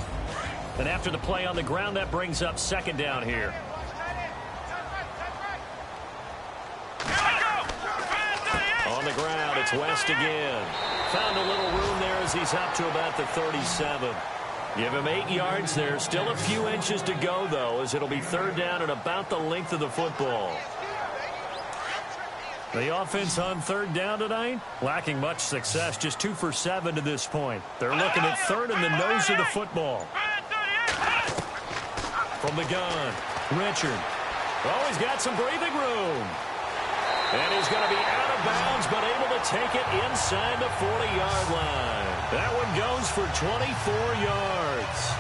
And after the play on the ground, that brings up second down here. On the ground, it's West again. Found a little room there as he's up to about the 37. Give him 8 yards there. Still a few inches to go, though, as it'll be third down and about the length of the football. The offense on third down tonight, lacking much success, just 2 for 7 to this point. They're looking at third in the nose of the football. From the gun, Richard. Oh, he's got some breathing room. And he's going to be out of bounds, but able to take it inside the 40-yard line. That one goes for 24 yards.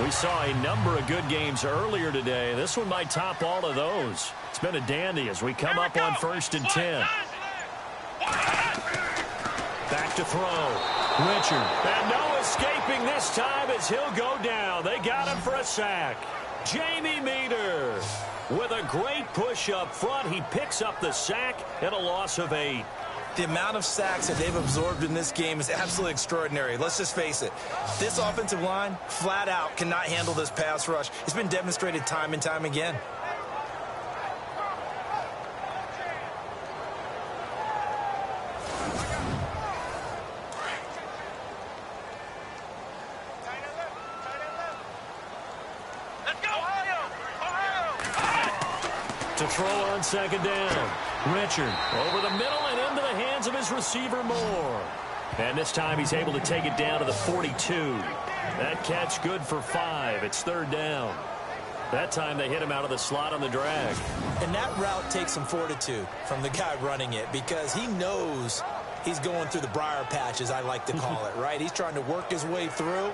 We saw a number of good games earlier today. This one might top all of those. It's been a dandy as we come up on 1st and 10. Back to throw. Richard. And no escaping this time as he'll go down. They got him for a sack. Jamie Meter with a great push up front. He picks up the sack and a loss of 8. The amount of sacks that they've absorbed in this game is absolutely extraordinary. Let's just face it. This offensive line, flat out, cannot handle this pass rush. It's been demonstrated time and time again. To throw on second down. Richard over the middle and into the hands of his receiver Moore. And this time he's able to take it down to the 42. That catch good for 5. It's third down. That time they hit him out of the slot on the drag. And that route takes some fortitude from the guy running it because he knows he's going through the briar patch, as I like to call it, right? He's trying to work his way through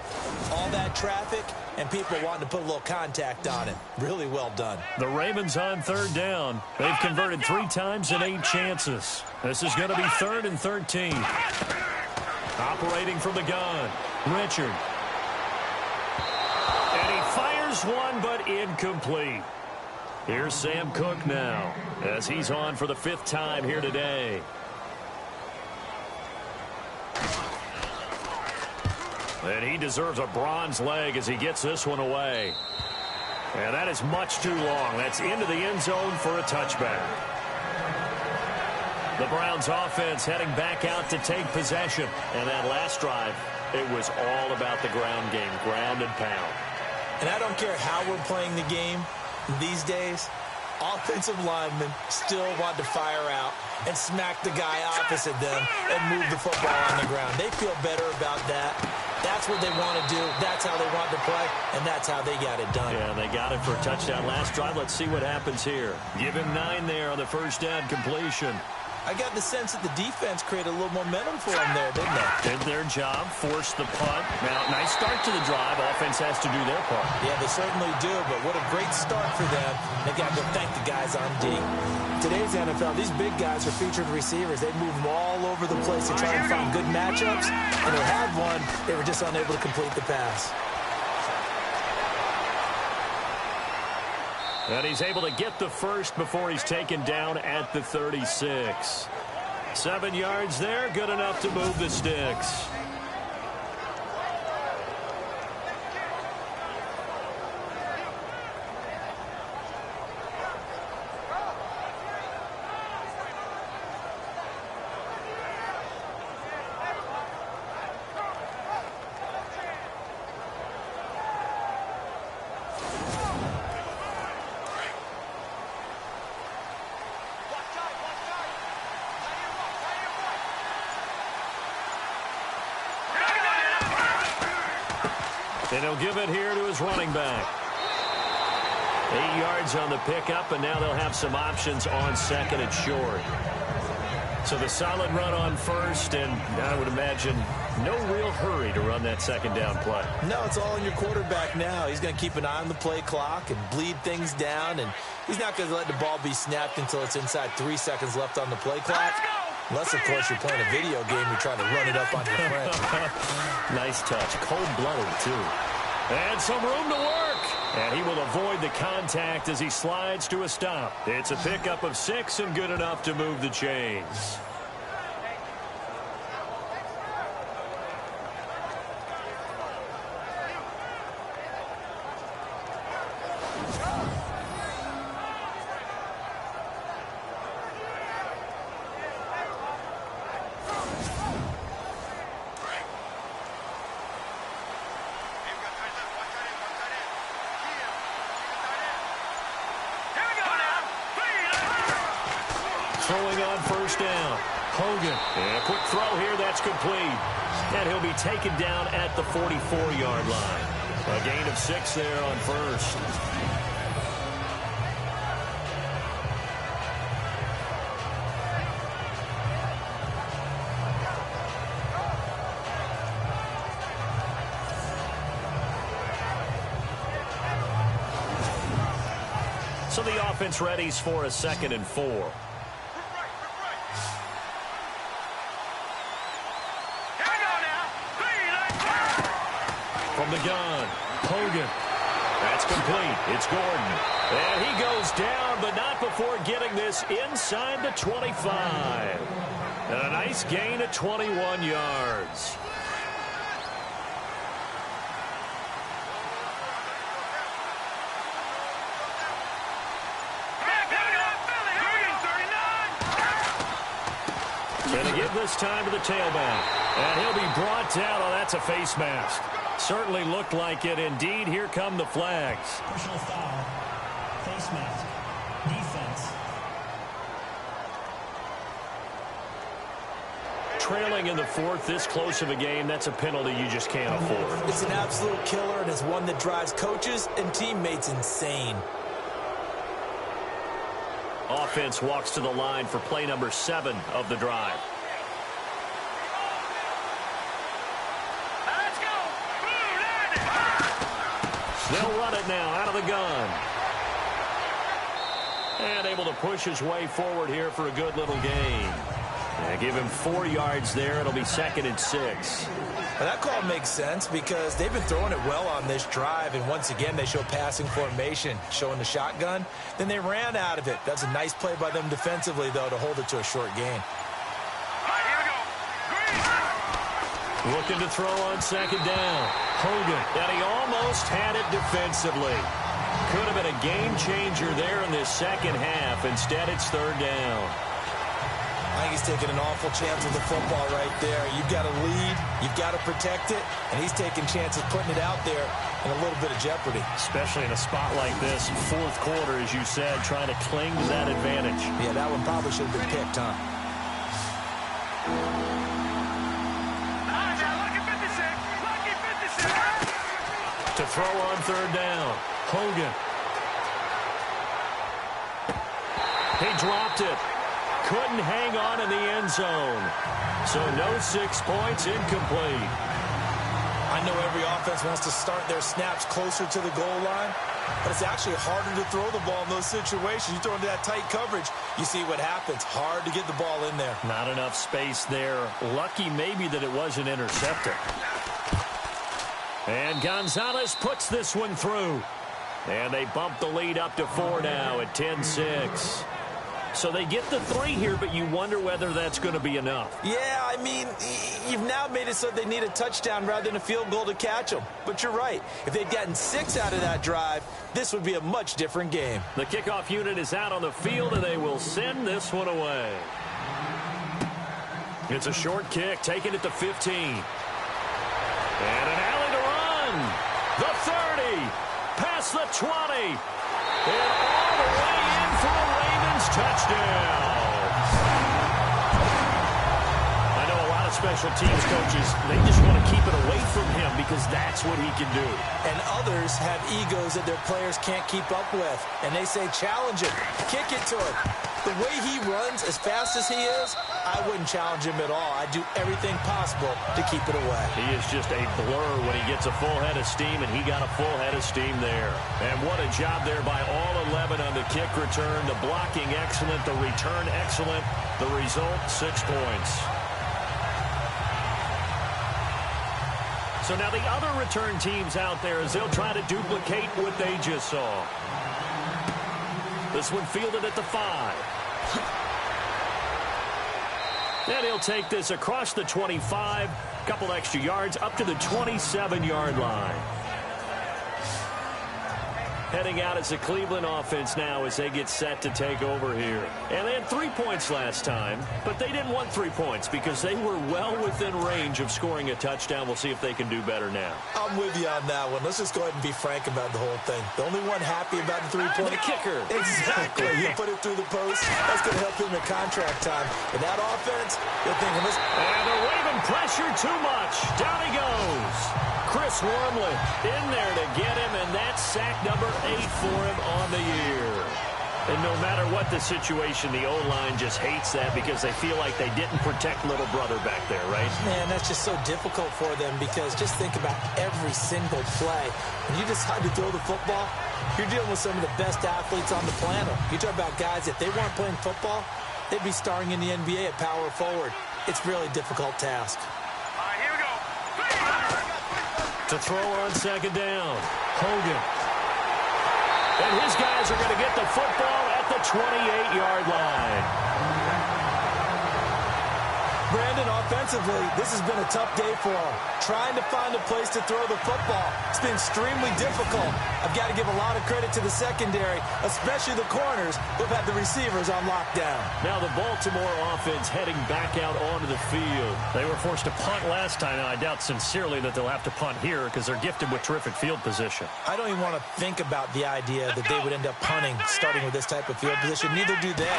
all that traffic, and people wanting to put a little contact on him. Really well done. The Ravens on third down. They've converted 3 times in 8 chances. This is going to be 3rd and 13. Operating from the gun, Richard. And he fires one, but incomplete. Here's Sam Cook now, as he's on for the 5th time here today. And he deserves a bronze leg as he gets this one away. And that is much too long. That's into the end zone for a touchback. The Browns offense heading back out to take possession. And that last drive, it was all about the ground game, ground and pound. And I don't care how we're playing the game these days, offensive linemen still want to fire out and smack the guy opposite them and move the football on the ground. They feel better about that. That's what they want to do. That's how they want to play, and that's how they got it done. Yeah, they got it for a touchdown last drive. Let's see what happens here. Give him 9 there on the first down completion. I got the sense that the defense created a little momentum for them there, didn't they? Did their job, forced the punt. Now, nice start to the drive. Offense has to do their part. Yeah, they certainly do, but what a great start for them. They got to thank the guys on D. Today's NFL, these big guys are featured receivers. They move them all over the place to try and find good matchups, and they had one. They were just unable to complete the pass. And he's able to get the first before he's taken down at the 36. 7 yards there, good enough to move the sticks. And he'll give it here to his running back. 8 yards on the pickup, and now they'll have some options on second and short. So the solid run on first, and I would imagine no real hurry to run that second down play. No, it's all in your quarterback now. He's going to keep an eye on the play clock and bleed things down, and he's not going to let the ball be snapped until it's inside 3 seconds left on the play clock. Unless, of course, you're playing a video game, you're trying to run it up on your friend. Nice touch. Cold-blooded, too. And some room to work. And he will avoid the contact as he slides to a stop. It's a pickup of 6 and good enough to move the chains. Throwing on first down. Hogan. And a quick throw here. That's complete. And he'll be taken down at the 44-yard line. A gain of 6 there on first. So the offense readies for a 2nd and 4. From the gun, Hogan. That's complete. It's Gordon. And he goes down, but not before getting this inside the 25. And a nice gain of 21 yards. Going to give this time to the tailback. And he'll be brought down. Oh, that's a face mask. Certainly looked like it. Indeed, here come the flags. Personal foul. Face mask. Defense. Trailing in the 4th, this close of a game, that's a penalty you just can't afford. It's an absolute killer, and it's one that drives coaches and teammates insane. Offense walks to the line for play number 7 of the drive. They'll run it now out of the gun. And able to push his way forward here for a good little gain. Give him 4 yards there. It'll be 2nd and 6. Well, that call makes sense because they've been throwing it well on this drive, and once again they show passing formation, showing the shotgun. Then they ran out of it. That's a nice play by them defensively, though, to hold it to a short gain. Looking to throw on 2nd down. Hogan, and he almost had it defensively. Could have been a game changer there in this second half. Instead, it's 3rd down. I think he's taking an awful chance with the football right there. You've got to lead, you've got to protect it, and he's taking chances putting it out there in a little bit of jeopardy. Especially in a spot like this, 4th quarter, as you said, trying to cling to that advantage. Yeah, that one probably should have been picked, huh? To throw on 3rd down, Hogan. He dropped it. Couldn't hang on in the end zone. So no 6 points, incomplete. I know every offense wants to start their snaps closer to the goal line, but it's actually harder to throw the ball in those situations. You throw into that tight coverage, you see what happens. Hard to get the ball in there. Not enough space there. Lucky maybe that it wasn't intercepted. And Gonzalez puts this one through. And they bump the lead up to 4 now at 10-6. So they get the 3 here, but you wonder whether that's going to be enough. Yeah, I mean, you've now made it so they need a touchdown rather than a field goal to catch them. But you're right. If they'd gotten 6 out of that drive, this would be a much different game. The kickoff unit is out on the field, and they will send this one away. It's a short kick, taking it to 15. And an alley to run. The 30. Past the 20. And all the way in for a Ravens touchdown. I know a lot of special teams coaches, they just want to keep it away from him because that's what he can do. And others have egos that their players can't keep up with. And they say, challenge him, kick it to him. The way he runs as fast as he is, I wouldn't challenge him at all. I'd do everything possible to keep it away. He is just a blur when he gets a full head of steam, and he got a full head of steam there. And what a job there by all 11 on the kick return. The blocking excellent, the return excellent. The result, 6 points. So now the other return teams out there as they'll try to duplicate what they just saw. This one fielded at the 5. And he'll take this across the 25, couple extra yards up to the 27-yard line. Heading out as the Cleveland offense now as they get set to take over here. And they had 3 points last time, but they didn't want 3 points because they were well within range of scoring a touchdown. We'll see if they can do better now. I'm with you on that one. Let's just go ahead and be frank about the whole thing. The only one happy about the 3-point kicker. Exactly. You put it through the post. That's going to help him in contract time. And that offense, they're thinking, listen. And the Raven pressure too much. Down he goes. Chris Wormley in there to get him, and that's sack number 8 for him on the year. And no matter what the situation, the O-line just hates that because they feel like they didn't protect little brother back there, right? Man, that's just so difficult for them because just think about every single play. When you decide to throw the football, you're dealing with some of the best athletes on the planet. You talk about guys, if they weren't playing football, they'd be starring in the NBA at power forward. It's a really difficult task. To throw on 2nd down, Hogan. And his guys are going to get the football at the 28-yard line. Brandon, offensively, this has been a tough day for him. Trying to find a place to throw the football. It's been extremely difficult. I've got to give a lot of credit to the secondary, especially the corners who've had the receivers on lockdown. Now the Baltimore offense heading back out onto the field. They were forced to punt last time, and I doubt sincerely that they'll have to punt here because they're gifted with terrific field position. I don't even want to think about the idea that they would end up punting starting with this type of field position. Neither do they.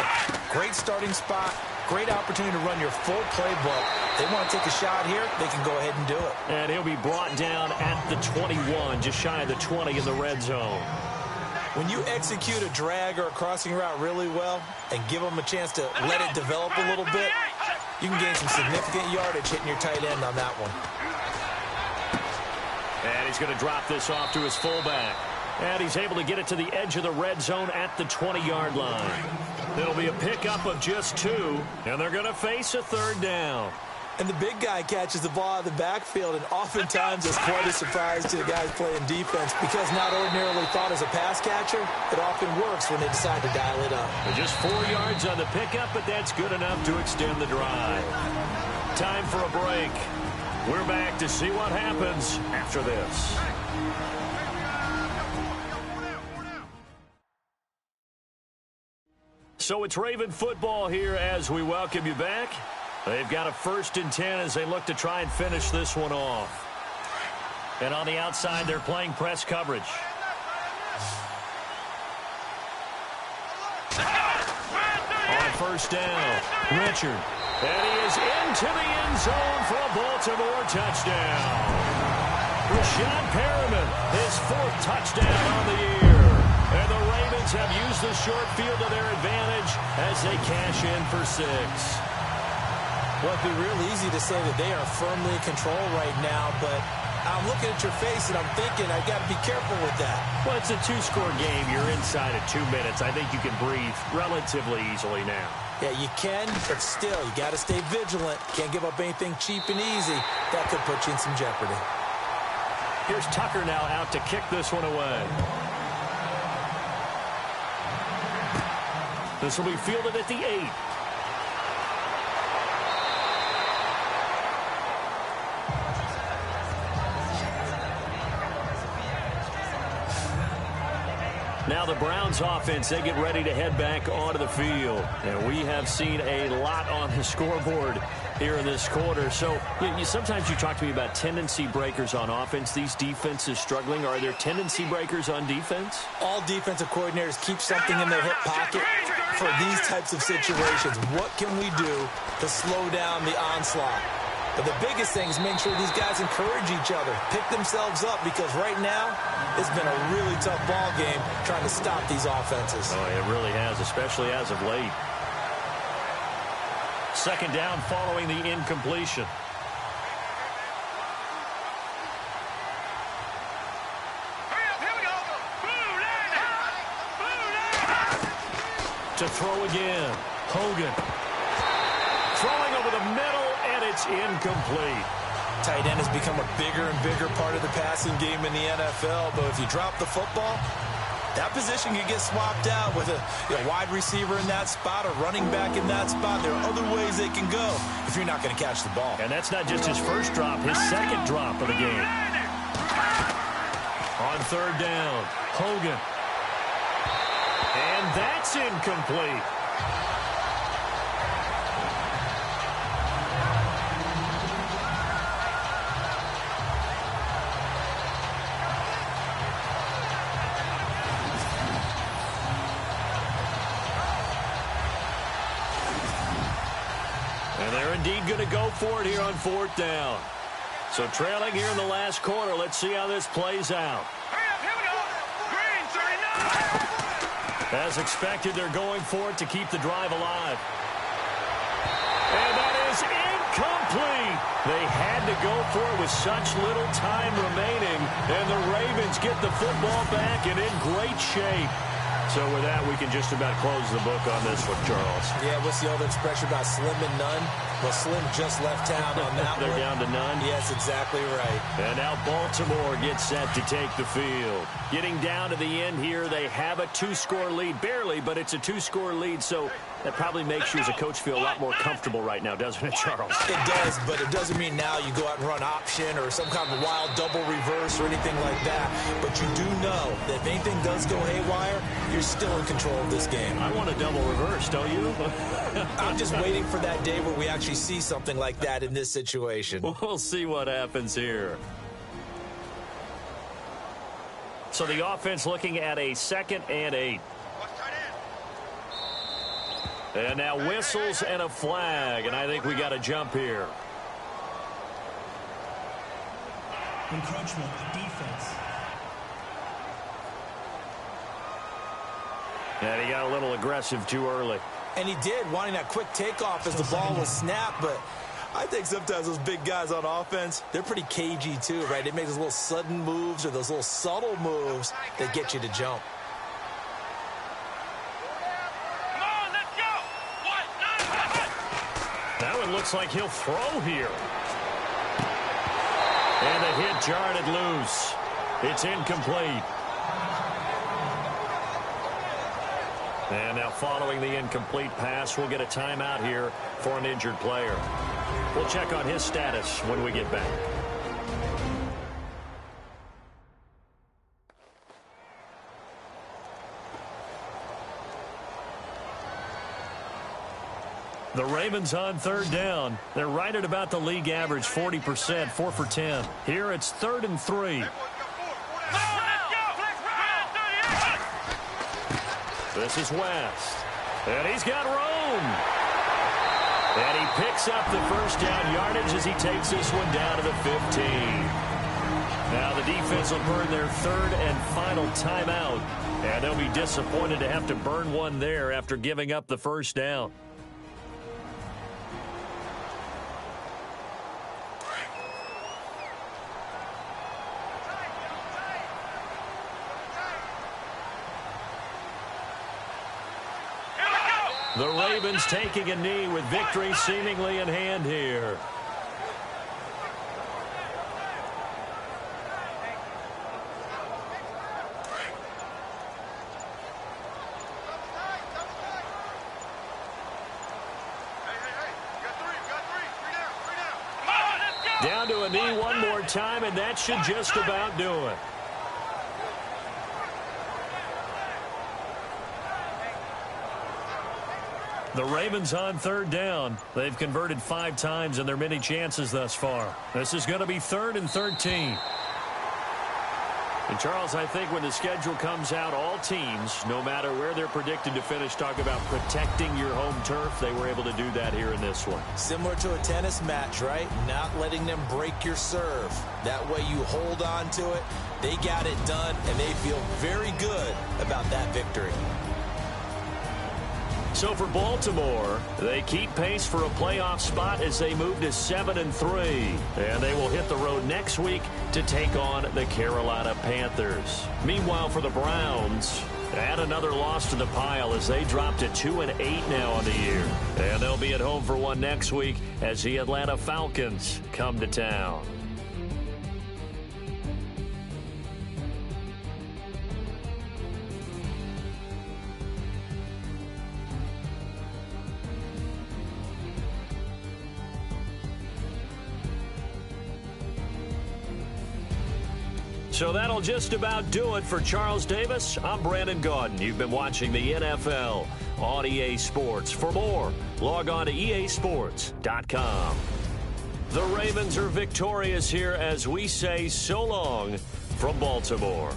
Great starting spot. Great opportunity to run your full playbook. They want to take a shot here, they can go ahead and do it. And he'll be brought down at the 21, just shy of the 20 in the red zone. When you execute a drag or a crossing route really well and give them a chance to let it develop a little bit, you can gain some significant yardage hitting your tight end on that one. And he's going to drop this off to his fullback. And he's able to get it to the edge of the red zone at the 20-yard line. It'll be a pickup of just 2, and they're going to face a 3rd down. And the big guy catches the ball out of the backfield, and oftentimes it's quite a surprise to the guys playing defense because not ordinarily thought as a pass catcher, it often works when they decide to dial it up. But just 4 yards on the pickup, but that's good enough to extend the drive. Time for a break. We're back to see what happens after this. So it's Raven football here as we welcome you back. They've got a 1st and 10 as they look to try and finish this one off. And on the outside, they're playing press coverage. On 1st down, Richard. And he is into the end zone for a Baltimore touchdown. Rashad Perriman, his 4th touchdown on the year. And the Ravens have used the short field to their advantage as they cash in for 6. Well, it'd be real easy to say that they are firmly in control right now, but I'm looking at your face and I'm thinking I've got to be careful with that. Well, it's a 2-score game. You're inside of 2 minutes. I think you can breathe relatively easily now. Yeah, you can, but still, you got to stay vigilant. Can't give up anything cheap and easy. That could put you in some jeopardy. Here's Tucker now out to kick this one away. This will be fielded at the 8. Now the Browns offense, they get ready to head back onto the field. And we have seen a lot on the scoreboard here in this quarter. So sometimes you talk to me about tendency breakers on offense. These defenses struggling. Are there tendency breakers on defense? All defensive coordinators keep something in their hip pocket for these types of situations. What can we do to slow down the onslaught? But the biggest thing is make sure these guys encourage each other, pick themselves up, because right now it's been a really tough ball game trying to stop these offenses. Oh, it really has, especially as of late. 2nd down following the incompletion. To throw again, Hogan. Throwing over the middle, and it's incomplete. Tight end has become a bigger and bigger part of the passing game in the NFL, but if you drop the football, that position can get swapped out with a wide receiver in that spot, a running back in that spot. There are other ways they can go if you're not going to catch the ball. And that's not just his 1st drop, his 2nd drop of the game. On 3rd down, Hogan. And that's incomplete. And they're indeed going to go for it here on 4th down. So trailing here in the last quarter. Let's see how this plays out. As expected, they're going for it to keep the drive alive. And that is incomplete. They had to go for it with such little time remaining. And the Ravens get the football back and in great shape. So with that, we can just about close the book on this one, Charles. Yeah, what's the old expression about slim and none? Well, Slim just left town on that They're one. down to none? Yes, exactly right. And now Baltimore gets set to take the field. Getting down to the end here, they have a 2-score lead. Barely, but it's a 2-score lead, so that probably makes you as a coach feel a lot more comfortable right now, doesn't it, Charles? It does, but it doesn't mean now you go out and run option or some kind of wild double reverse or anything like that. But you do know that if anything does go haywire, you're still in control of this game. I want a double reverse, don't you? I'm just waiting for that day where we actually see something like that in this situation. We'll see what happens here. So the offense looking at a 2nd and 8. And now whistles and a flag, and I think we got a jump here. Encroachment, defense. And he got a little aggressive too early. And he did, wanting that quick takeoff as the ball was snapped, but I think sometimes those big guys on offense, they're pretty cagey too, right? They make those little sudden moves or those little subtle moves that get you to jump. Come on, let's go. Now it looks like he'll throw here. And the hit jarred it loose. It's incomplete. And now following the incomplete pass, we'll get a timeout here for an injured player. We'll check on his status when we get back. The Ravens on third down. They're right at about the league average, 40%, 4 for 10. Here it's 3rd and 3. This is West. And he's got room. And he picks up the first down yardage as he takes this one down to the 15. Now the defense will burn their 3rd and final timeout. And they'll be disappointed to have to burn one there after giving up the first down. The Ravens taking a knee with victory seemingly in hand here. Down to a knee one more time, and that should just about do it. The Ravens on third down. They've converted 5 times in their many chances thus far. This is going to be 3rd and 13. And Charles, I think when the schedule comes out, all teams, no matter where they're predicted to finish, talk about protecting your home turf. They were able to do that here in this one. Similar to a tennis match, right? Not letting them break your serve. That way you hold on to it. They got it done, and they feel very good about that victory. So for Baltimore, they keep pace for a playoff spot as they move to 7 and 3. And they will hit the road next week to take on the Carolina Panthers. Meanwhile, for the Browns, add another loss to the pile as they drop to 2 and 8 now on the year. And they'll be at home for one next week as the Atlanta Falcons come to town. So that'll just about do it for Charles Davis. I'm Brandon Gaudin. You've been watching the NFL on EA Sports. For more, log on to easports.com. The Ravens are victorious here as we say so long from Baltimore.